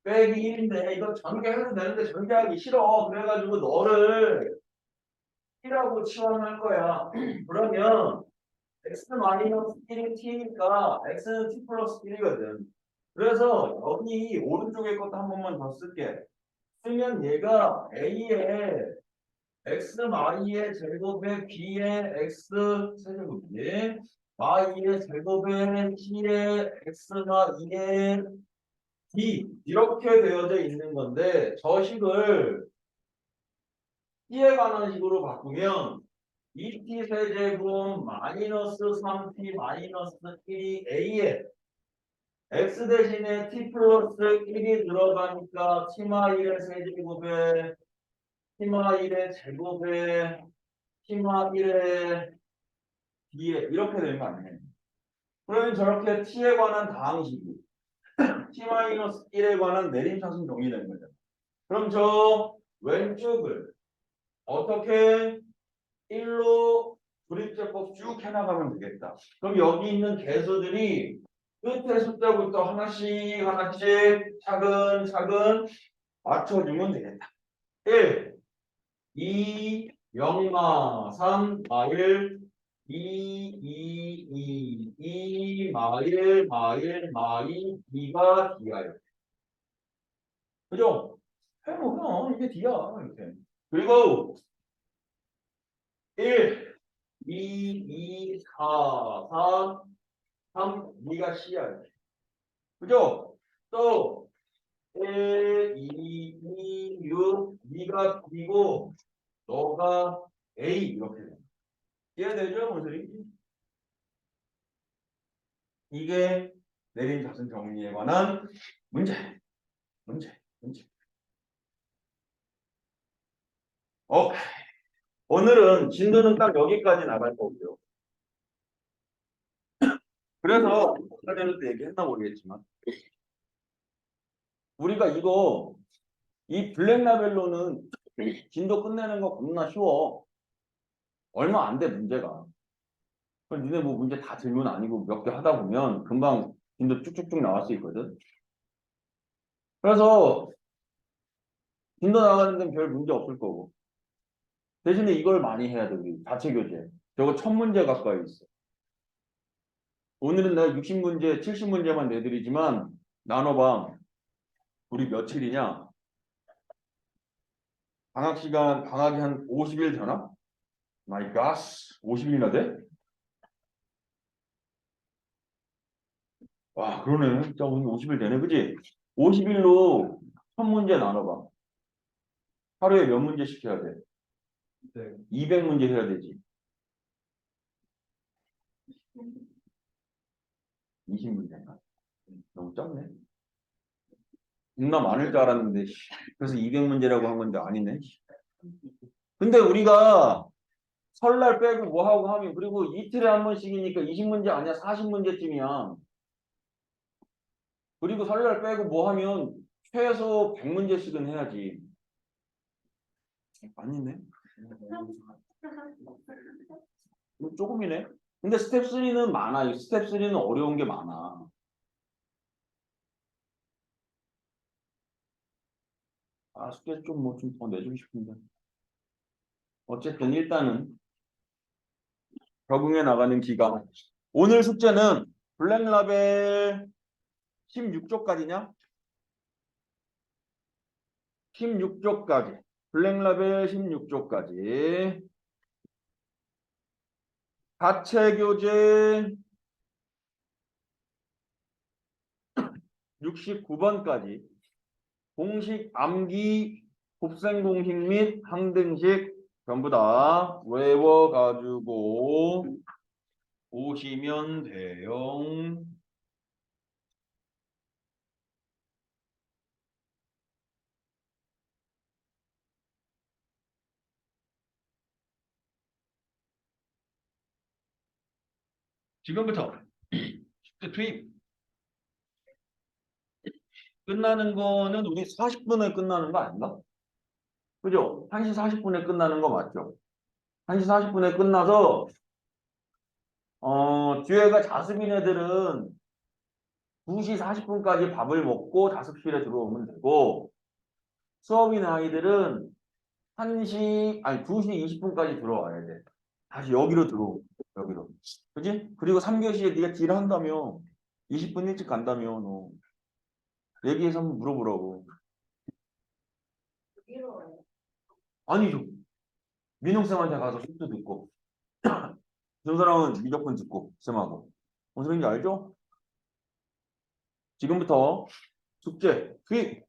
빼기 1인데 이거 전개해도 되는데 전개하기 싫어. 그래가지고 너를 1하고 치환할 거야. 그러면 x 마이너스 1이 t니까 x는 t 플러스 1이거든. 그래서 여기 오른쪽에 것도 한 번만 더 쓸게. 쓰면 얘가 a의 x y의 제곱에 b의 x 세제곱이지. y의 제곱에 t의 x가 2의 d 이렇게 되어져 있는 건데 저 식을 t에 관한 식으로 바꾸면 2t 세제곱 마이너스 3t 마이너스 1이 a에 x 대신에 t 플러스 1이 들어가니까 t마1의 세제곱에 t마1의 제곱에 t마1의 b에 이렇게 되는 거 아니에요? 그러면 저렇게 t에 관한 다항식이 t-1에 관한 내림차순 정리되는 거죠. 그럼 저 왼쪽을 어떻게 1로 조립제법 쭉 해나가면 되겠다. 그럼 여기 있는 개수들이 끝에 숫자부터 하나씩 차근차근 맞춰주면 되겠다. 1, 2, 0마, 3, 마일, 2, 마일, 마이, 2가 D야. 그죠? 해보면 이게 D야. 이렇게. 그리고 1, 2, 4, 3, 2가 C야. 이렇게. 그죠? 또 1, 2, 6, 2가 B고 너가 A 이렇게 돼. 이해되죠? 무슨 소리인지? 이게 내림차순 정리에 관한 문제. 오늘은 진도는 딱 여기까지 나갈 거고요. 그래서 아까 전에도 얘기했나 모르겠지만 우리가 이 블랙라벨로는 진도 끝내는 거 겁나 쉬워. 얼마 안 돼 문제가. 그럼 니네 뭐 문제 다 질문 아니고 몇 개 하다 보면 금방 진도 쭉쭉쭉 나갈 수 있거든. 그래서 진도 나가는 데는 별 문제 없을 거고. 대신에 이걸 많이 해야 돼 우리 자체 교재. 저거 1000문제 가까이 있어. 오늘은 내가 60문제, 70문제만 내드리지만 나눠봐. 우리 며칠이냐? 방학 시간, 방학이 한 50일 되나? 마이 갓, 50일이나 돼? 와, 그러네. 진짜 오늘 50일 되네, 그지? 50일로 첫 문제 나눠봐. 하루에 몇 문제씩 해야 돼? 네. 200문제 해야 되지. 20문제인가? 너무 적네. 겁나 많을 줄 알았는데, 씨. 그래서 200문제라고 한 건데 아니네. 씨. 근데 우리가 설날 빼고 뭐 하고 하면, 그리고 이틀에 한 번씩이니까 20문제 아니야? 40문제쯤이야. 그리고 설날 빼고 뭐 하면 최소 100문제씩은 해야지. 아니네. 조금이네. 근데 스텝 3는 많아. 이 스텝 3는 어려운 게 많아. 아, 숙제 좀 뭐 좀 더 내주고 싶은데. 어쨌든 일단은 적응해 나가는 기간. 오늘 숙제는 블랙라벨 16쪽까지냐? 16쪽까지. 블랙라벨 16쪽까지. 자체 교재 69번까지. 공식 암기, 곱셈 공식 및 항등식 전부 다 외워가지고 오시면 돼요. 지금부터 숙제 투입. 끝나는 거는 우리 40분에 끝나는 거 아닌가? 그죠? 1시 40분에 끝나는 거 맞죠? 1시 40분에 끝나서 뒤에가 자습인 애들은 2시 40분까지 밥을 먹고 자습실에 들어오면 되고 수업인 아이들은 2시 20분까지 들어와야 돼. 다시 여기로 들어오. 여기로. 그지? 그리고 3교시에 네가 딜 한다며 20분 일찍 간다며 너. 얘기해서 한번 물어보라고. 아니죠. 민홍쌤한테 가서 숙제 듣고 저 사람은 무조건 듣고 쌤하고. 무슨 소리인지 알죠? 지금부터 숙제 투입.